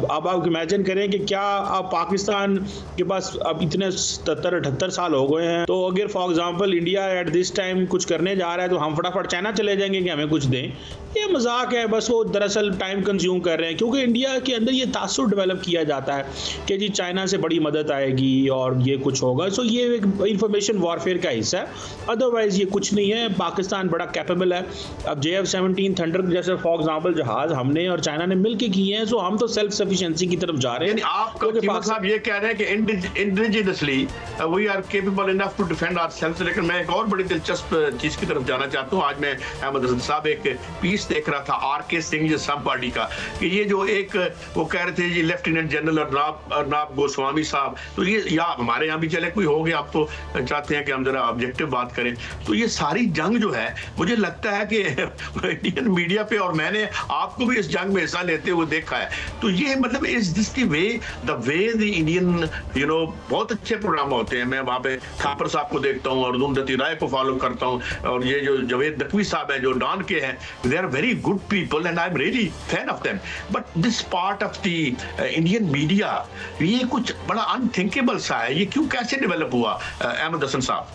अब आप इमेजिन करें कि क्या अब पाकिस्तान के पास अब इतने 77-78 साल हो गए हैं, तो अगर for example India at this time कुछ करने जा रहा है तो हम फटाफट चाइना चले जाएंगे कि हमें कुछ दें? ये मजाक है, बस वो दरअसल टाइम कंज्यूम कर रहे हैं, क्योंकि इंडिया के अंदर ये तासुर डेवलप किया जाता है कि जी चाइना से बड़ी मदद आएगी और ये कुछ होगा। सो ये एक इंफॉर्मेशन वॉरफेयर का हिस्सा है, अदरवाइज ये कुछ नहीं है। पाकिस्तान बड़ा कैपेबल है। अब JF-17 थंडर जैसे फॉर एग्जांपल जहाज हमने और चाइना ने मिलकर किए हैं, सो हम तो सेल्फ सफिशिएंसी की तरफ जा रहे हैं। आप साहब ये कह रहे हैं कि indigenously we are capable enough to defend ourselves, लेकिन मैं एक और बड़ी दिलचस्प चीज की तरफ जाना चाहता हूँ। आज मैं अहमद हसन साहब एक पीस देख रहा था RK सिंह सम पार्टी का, कि ये जो एक वो कह रहे थे जी लेफ्टिनेंट जनरल अर्नाब गोस्वामी साहब, तो ये या हमारे यहाँ भी चले कोई हो गया, आप तो चाहते हैं कि हम जरा ऑब्जेक्टिव बात करें। तो ये सारी जंग जो है मुझे लगता है कि इंडियन मीडिया पे, और मैंने आपको भी इस जंग में हिस्सा लेते हुए देखा है, तो ये मतलब is this the way the Indian बहुत अच्छे प्रोग्राम होते हैं। मैं वहाँ पे खापर साहब को देखता हूँ और अरुंधति राय को फॉलो करता हूँ, और ये जो जवेद नकवी साहब हैं जो डॉन के हैं, they are very good people and I'm really fan of them, but this part of the Indian media ये कुछ बड़ा unthinkable सा है। ये क्यों कैसे डेवलप हुआ अहमद हसन साहब?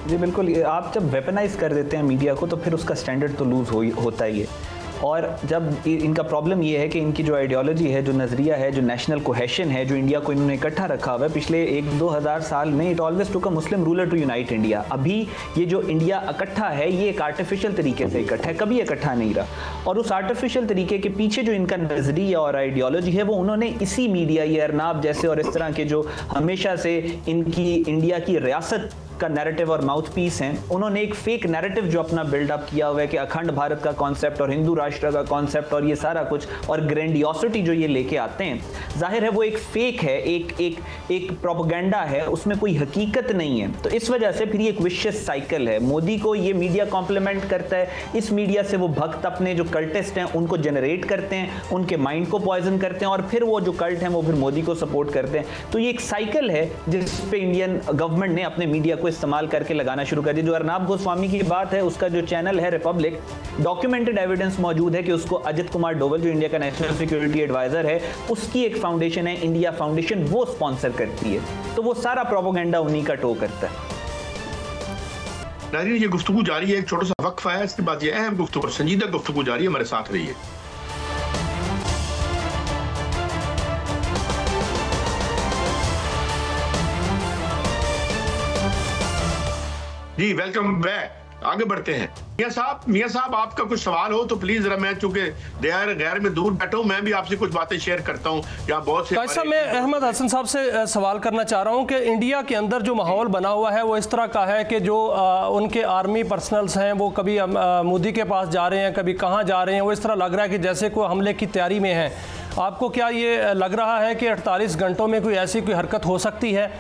जी बिल्कुल, आप जब वेपनाइज कर देते हैं मीडिया को तो फिर उसका स्टैंडर्ड तो लूज होता ही है। और जब इनका प्रॉब्लम ये है कि इनकी जो आइडियोलॉजी है, जो नज़रिया है, जो नेशनल कोहेशन है, जो इंडिया को इन्होंने इकट्ठा रखा हुआ है पिछले 1-2 हज़ार साल में, it always took a Muslim ruler to unite India. अभी ये जो इंडिया इकट्ठा है ये एक आर्टिफिशियल तरीके से इकट्ठा है, कभी इकट्ठा नहीं रहा। और उस आर्टिफिशियल तरीके के पीछे जो इनका नज़रिया और आइडियोलॉजी है वो उन्होंने इसी मीडिया, ये अरनाब जैसे और इस तरह के जो हमेशा से इनकी इंडिया की रियासत का नैरेटिव और माउथ पीस हैं, उन्होंने एक फेक नैरेटिव जो अपना बिल्डअप किया हुआ है कि अखंड भारत का कॉन्सेप्ट और हिंदू राष्ट्र का कॉन्सेप्ट और ये सारा कुछ और ग्रैंडियोसिटी जो ये लेके आते हैं, जाहिर है वो एक फेक है, एक प्रोपेगेंडा है, उसमें कोई हकीकत नहीं है। तो इस वजह से फिर ये एक विशियस साइकिल है। मोदी को ये मीडिया कॉम्प्लीमेंट करता है, इस मीडिया से वो भक्त अपने जो कल्टिस्ट हैं उनको जनरेट करते हैं, उनके माइंड को पॉइजन करते हैं और फिर वो जो कल्ट हैं वो फिर मोदी को सपोर्ट करते हैं। तो ये एक साइकिल है जिस पे इंडियन गवर्नमेंट ने अपने मीडिया को इस्तेमाल करके लगाना शुरू कर दिया। जो अर्नाब गोस्वामी की बात है, उसका जो चैनल है रिपब्लिक, डॉक्यूमेंटेड एविडेंस मौजूद है कि उसको अजित कुमार डोवल जो इंडिया का नेशनल सिक्योरिटी एडवाइजर है, उसकी एक फाउंडेशन है इंडिया फाउंडेशन, वो स्पॉन्सर करती है। तो वो सारा प्रोपेगेंडा उन्हीं का टो करता है। नाज़रीन, ये गुफ्तगू जारी है, एक छोटा सा वक्फा है, इसके बाद ये अहम गुफ्तगू, संजीदा गुफ्तगू जारी है, हमारे साथ रहिए। जी वेलकम बैक, आगे बढ़ते हैं। मियां साहब आपका कुछ सवाल हो तो प्लीज जरा, मैं चूंकि गैर में दूर बैठा हूं, मैं भी आपसे कुछ बातें शेयर करता हूं। या बहुत से ऐसा मैं अहमद हसन साहब से सवाल करना चाह रहा हूं कि इंडिया के अंदर जो माहौल बना हुआ है वो इस तरह का है कि जो उनके आर्मी पर्सनल्स हैं वो कभी मोदी के पास जा रहे हैं, कभी कहाँ जा रहे हैं, वो इस तरह लग रहा है कि जैसे कोई हमले की तैयारी में है। आपको क्या ये लग रहा है कि 48 घंटों में कोई ऐसी कोई हरकत हो सकती है,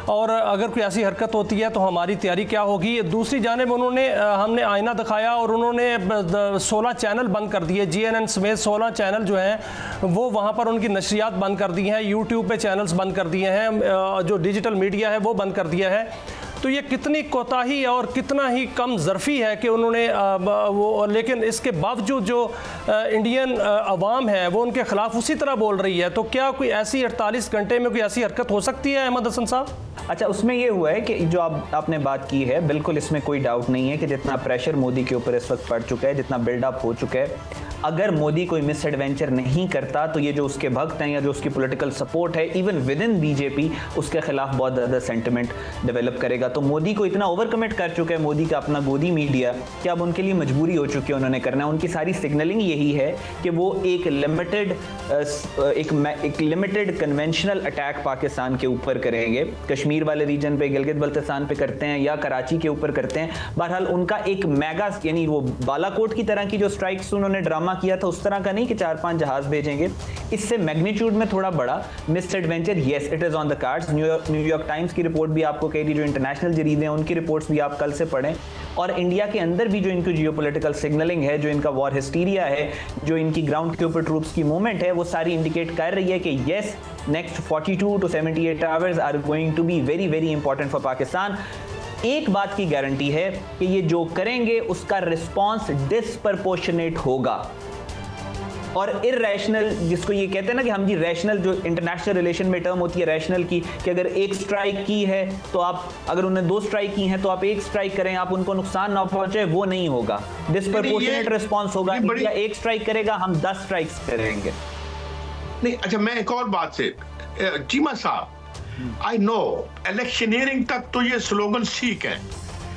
और अगर कोई ऐसी हरकत होती है तो हमारी तैयारी क्या होगी? दूसरी जानिब हमने आईना दिखाया और उन्होंने 16 चैनल बंद कर दिए, GNN समेत 16 चैनल जो हैं वो वहाँ पर उनकी नशरियात बंद कर दी हैं, यूट्यूब पे चैनल्स बंद कर दिए हैं, जो डिजिटल मीडिया है वो बंद कर दिया है। तो ये कितनी कोताही और कितना ही कम ज़रफ़ी है कि उन्होंने वो, लेकिन इसके बावजूद जो इंडियन अवाम है वो उनके ख़िलाफ़ उसी तरह बोल रही है। तो क्या कोई ऐसी 48 घंटे में कोई ऐसी हरकत हो सकती है अहमद हसन साहब? अच्छा, उसमें ये हुआ है कि जो आपने बात की है, बिल्कुल इसमें कोई डाउट नहीं है कि जितना प्रेशर मोदी के ऊपर इस वक्त पड़ चुका है, जितना बिल्डअप हो चुका है, अगर मोदी कोई मिस एडवेंचर नहीं करता तो ये जो उसके भक्त हैं या जो उसकी पॉलिटिकल सपोर्ट है इवन विद इन बीजेपी, उसके खिलाफ बहुत ज़्यादा सेंटिमेंट डेवलप करेगा। तो मोदी को इतना ओवर कमिट कर चुका है मोदी का अपना गोदी मीडिया कि अब उनके लिए मजबूरी हो चुकी है, उन्होंने करना है। उनकी सारी सिग्नलिंग यही है कि वो एक लिमिटेड कन्वेंशनल अटैक पाकिस्तान के ऊपर करेंगे, कश्मीर वाले रीजन पे, गिलगित बल्तिस्तान पे करते हैं या कराची के ऊपर करते हैं। बहरहाल उनका एक मेगा, यानी वो बालाकोट की तरह की जो स्ट्राइक्स उन्होंने ड्रामा किया था उस तरह का नहीं कि 4-5 जहाज भेजेंगे, इससे मैग्नीट्यूड में थोड़ा बड़ा miss adventure, yes it is on the cards. New York times की रिपोर्ट भी आपको कह रही, जो इंटरनेशनल जरीदे हैं उनकी रिपोर्ट्स भी आप कल से पढ़ें। और इंडिया के अंदर भी जो इनकी जियोपॉलिटिकल सिग्नलिंग है, जो इनका वॉर हिस्टीरिया है, जो इनकी ग्राउंड के ऊपर ट्रूप्स की मूवमेंट है, वो सारी इंडिकेट कर रही है कि yes next 42 to 78 hours are going to be very very important for Pakistan. एक बात की गारंटी है कि ये जो करेंगे उसका रिस्पॉन्स डिसप्रपोर्शनेट होगा और इररेशनल, जिसको ये कहते हैं ना कि हम जी रैशनल, जो इंटरनेशनल रिलेशन में टर्म होती है रैशनल की, कि अगर एक स्ट्राइक की है तो आप, अगर उन्होंने 2 स्ट्राइक की हैं तो आप 1 स्ट्राइक करें, आप उनको नुकसान ना पहुंचे, वो नहीं होगा। डिसप्रपोर्शनेट रिस्पॉन्स होगा। इंडिया 1 स्ट्राइक करेगा, हम 10 स्ट्राइक्स करेंगे। नहीं, अच्छा मैं एक और बात से, चीमा साहब, आई नो इलेक्शनियरिंग तक तो ये स्लोगन ठीक है,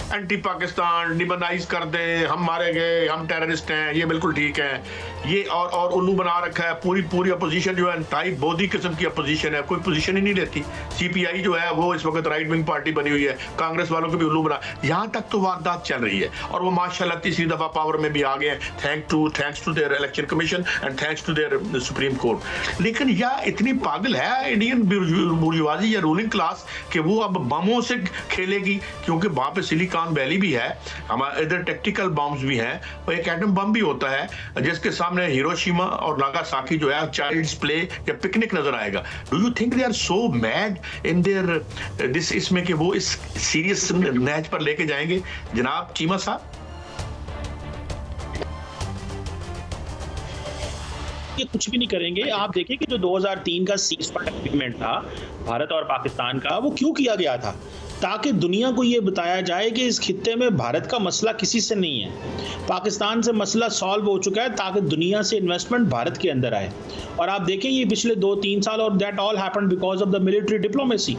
एंटी पाकिस्तान, डिमोनाइज कर दें, हम मारे गए, हम टेररिस्ट हैं, ये बिल्कुल ठीक है। ये और उल्लू बना रखा है, पूरी अपोजिशन जो है टाइप बोधी किस्म की अपोजिशन है, कोई पोजीशन ही नहीं लेती। सीपीआई जो है वो इस वक्त राइट विंग पार्टी बनी हुई है, कांग्रेस वालों को भी उल्लू बना, यहाँ तक तो वारदात चल रही है और वो माशाल्लाह तीसरी दफा पावर में भी आ गए, thanks to their election commission and thanks to their supreme court. लेकिन यह इतनी पागल है इंडियन बुर्जुआजी या रूलिंग क्लास कि वो अब बमों से खेलेगी, क्योंकि वहां पे सिलिकॉन वैली भी है, हमारे इधर टैक्टिकल बम्स भी हैं और एक एटम बम भी होता है जिसके सामने हिरोशिमा और नागासाकी जो है चाइल्ड्स प्ले या पिकनिक नजर आएगा। Do you think they are so mad in their this, इसमें कि वो इस सीरियस नहज पर लेके जाएंगे? जनाब चीमा साहब, ये कुछ भी नहीं करेंगे। आप देखिए कि जो 2003 का सीज़ फायर एग्रीमेंट था भारत और पाकिस्तान का, वो क्यों किया गया था? ताकि दुनिया को ये बताया जाए कि इस खित्ते में भारत का मसला किसी से नहीं है, पाकिस्तान से मसला सॉल्व हो चुका है, ताकि दुनिया से इन्वेस्टमेंट भारत के अंदर आए। और आप देखें ये पिछले 2-3 साल, और that all happened because of the military diplomacy.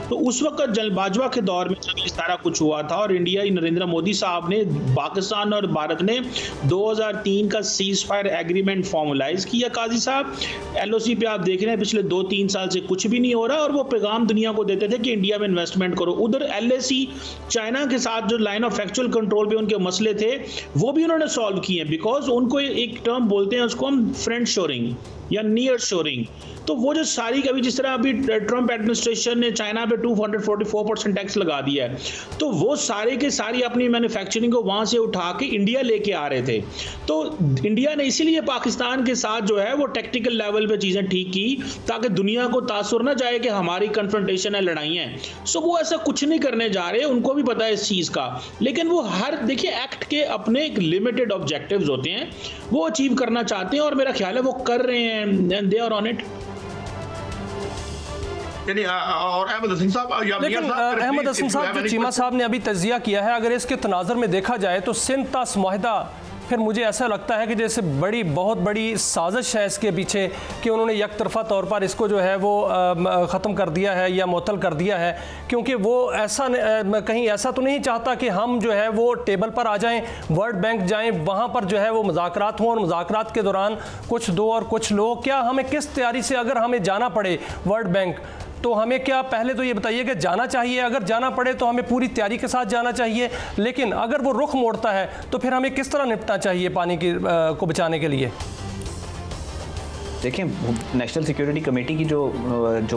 तो उस वक्त जल बाजवा के दौर में जब ये सारा कुछ हुआ था और इंडिया, नरेंद्र मोदी साहब ने, पाकिस्तान और भारत ने 2003 का सीज फायर एग्रीमेंट फॉर्मुलाइज किया। काजी साहब, LOC पे आप देख रहे हैं पिछले 2-3 साल से कुछ भी नहीं हो रहा, और वो पैगाम दुनिया को देते थे कि इंडिया में इन्वेस्टमेंट करो। उधर LAC चाइना के साथ जो लाइन ऑफ एक्चुअल कंट्रोल पे उनके मसले थे वो भी उन्होंने सॉल्व किए, बिकॉज उनको एक टर्म बोलते हैं उसको हम फ्रेंड शोरिंग या नियर शोरिंग। तो वो जो सारी, कभी जिस तरह अभी ट्रंप एडमिनिस्ट्रेशन ने चाइना पे 244% टैक्स लगा दिया है, तो वो सारे के सारी अपनी मैन्युफैक्चरिंग को वहां से उठा के इंडिया लेके आ रहे थे। तो इंडिया ने इसीलिए पाकिस्तान के साथ जो है वो टेक्निकल लेवल पे चीजें ठीक की, ताकि दुनिया को तासुर ना जाए कि हमारी कन्फ्रंटेशन है, लड़ाइयां हैं। सो वो ऐसा कुछ नहीं करने जा रहे, उनको भी पता है इस चीज का, लेकिन वो देखिए एक्ट के अपने एक लिमिटेड ऑब्जेक्टिव्स होते हैं, वो अचीव करना चाहते हैं, और मेरा ख्याल है वो कर रहे हैं, and they are on it. और अहमद हसन साहब जो चीमा साहब ने अभी तजिया किया है, अगर इसके तनाज़ुर में देखा जाए तो सिंध तास मुआहदा, फिर मुझे ऐसा लगता है कि जैसे बहुत बड़ी साजिश है इसके पीछे, कि उन्होंने एक तरफा तौर पर इसको जो है वो ख़त्म कर दिया है या मुअत्तल कर दिया है, क्योंकि वो ऐसा कहीं ऐसा तो नहीं चाहता कि हम जो है वो टेबल पर आ जाएं, वर्ल्ड बैंक जाएं, वहाँ पर जो है वो मुज़ाकरात हों, और मुज़ाकरात के दौरान कुछ दो और कुछ लो। क्या हमें किस तैयारी से, अगर हमें जाना पड़े वर्ल्ड बैंक, तो हमें क्या, पहले तो ये बताइए कि जाना चाहिए, अगर जाना पड़े तो हमें पूरी तैयारी के साथ जाना चाहिए, लेकिन अगर वो रुख मोड़ता है तो फिर हमें किस तरह निपटना चाहिए पानी को बचाने के लिए? देखिए, नेशनल सिक्योरिटी कमेटी की जो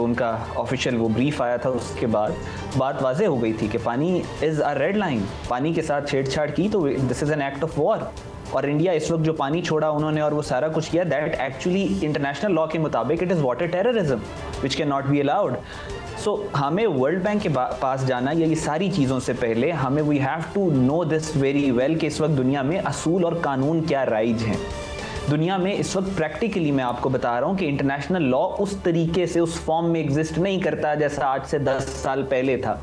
उनका ऑफिशियल वो ब्रीफ आया था, उसके बाद बात वाज़ेह हो गई थी कि पानी इज़ अ रेड लाइन। पानी के साथ छेड़छाड़ की तो this is an act of war. और इंडिया इस वक्त जो पानी छोड़ा उन्होंने और वो सारा कुछ किया, दैट एक्चुअली इंटरनेशनल लॉ के मुताबिक it is water terrorism which can not be allowed. So हमें वर्ल्ड बैंक के पास जाना या ये सारी चीज़ों से पहले हमें we have to know this very well कि इस वक्त दुनिया में असूल और कानून क्या राइज हैं। दुनिया में इस वक्त प्रैक्टिकली मैं आपको बता रहा हूँ कि इंटरनेशनल लॉ उस तरीके से, उस फॉर्म में एग्जिस्ट नहीं करता जैसा आज से 10 साल पहले था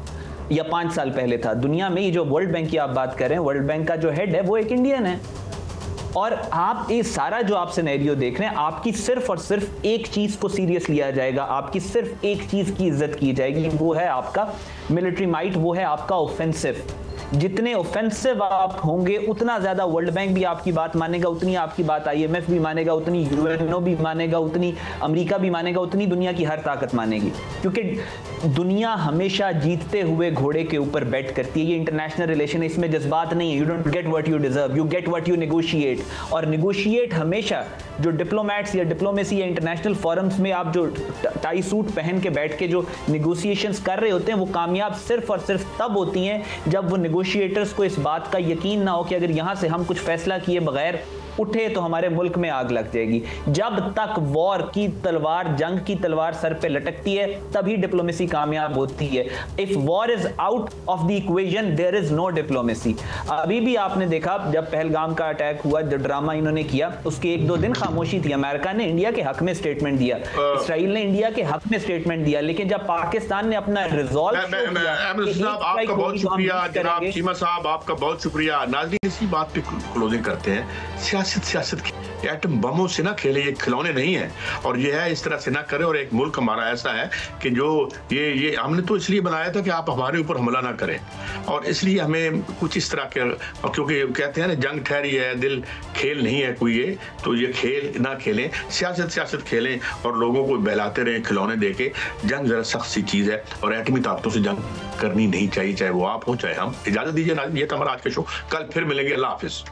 या 5 साल पहले था। दुनिया में ये जो वर्ल्ड बैंक की आप बात कर रहे हैं, वर्ल्ड बैंक का जो हेड है वो एक इंडियन है, और आप ये सारा जो आप सिनेरियो देख रहे हैं, आपकी सिर्फ और सिर्फ एक चीज को सीरियस लिया जाएगा, आपकी सिर्फ एक चीज की इज्जत की जाएगी, वो है आपका मिलिट्री माइट, वो है आपका ऑफेंसिव। जितने ऑफेंसिव आप होंगे उतना ज्यादा वर्ल्ड बैंक भी आपकी बात मानेगा, उतनी आपकी बात IMF भी मानेगा, उतनी UNO भी मानेगा, उतनी अमेरिका भी मानेगा, उतनी दुनिया की हर ताकत मानेगी, क्योंकि दुनिया हमेशा जीतते हुए घोड़े के ऊपर बैट करती है। ये इंटरनेशनल रिलेशन है, इसमें जज्बात नहीं है। You don't get what you deserve, you get what you negotiate. और नेगोशिएट हमेशा जो डिप्लोमेट्स या डिप्लोमेसी या इंटरनेशनल फोरम्स में आप जो टाई सूट पहन के बैठ के जो नेगोशिएशंस कर रहे होते हैं, वो कामयाब सिर्फ और सिर्फ तब होती हैं जब वो नेगोशिएटर्स को इस बात का यकीन ना हो कि अगर यहां से हम कुछ फैसला किए बगैर उठे तो हमारे मुल्क में आग लग जाएगी। जब तक वॉर की तलवार, जंग की तलवार सर पे लटकती है, तभी डिप्लोमेसी कामयाब होती है। If war is out of the equation, there is no diplomacy. अभी भी आपने देखा जब पहलगाम का अटैक हुआ, जो ड्रामा इन्होंने किया, उसके 1-2 दिन खामोशी थी। अमेरिका ने इंडिया के हक में स्टेटमेंट दिया, इसराइल ने इंडिया के हक में स्टेटमेंट दिया, लेकिन जब पाकिस्तान ने अपना रिजॉल्व, आपका बहुत शुक्रिया जनाब चीमा साहब, आपका बहुत शुक्रिया। नाज़रीन, इसी बात पे क्लोजिंग करते हैं। सियासत एटम बमों से ना खेले, ये खिलौने नहीं है, और ये है इस तरह से ना करे। और एक मुल्क हमारा ऐसा है कि जो ये हमने तो इसलिए बनाया था कि आप हमारे ऊपर हमला ना करें, और इसलिए हमें कुछ इस तरह के, क्योंकि कहते हैं ना जंग ठहरी है, दिल खेल नहीं है कोई ये, तो ये खेल ना खेलें, सियासत खेलें और लोगों को बहलाते रहें खिलौने देके। जंग जरा सख्त सी चीज है और एटमी ताकतों से जंग करनी नहीं चाहिए, चाहे वो आप हो चाहे हम। इजाजत दीजिए, ये था हमारा आज का शो, कल फिर मिलेंगे। अल्लाह हाफिज।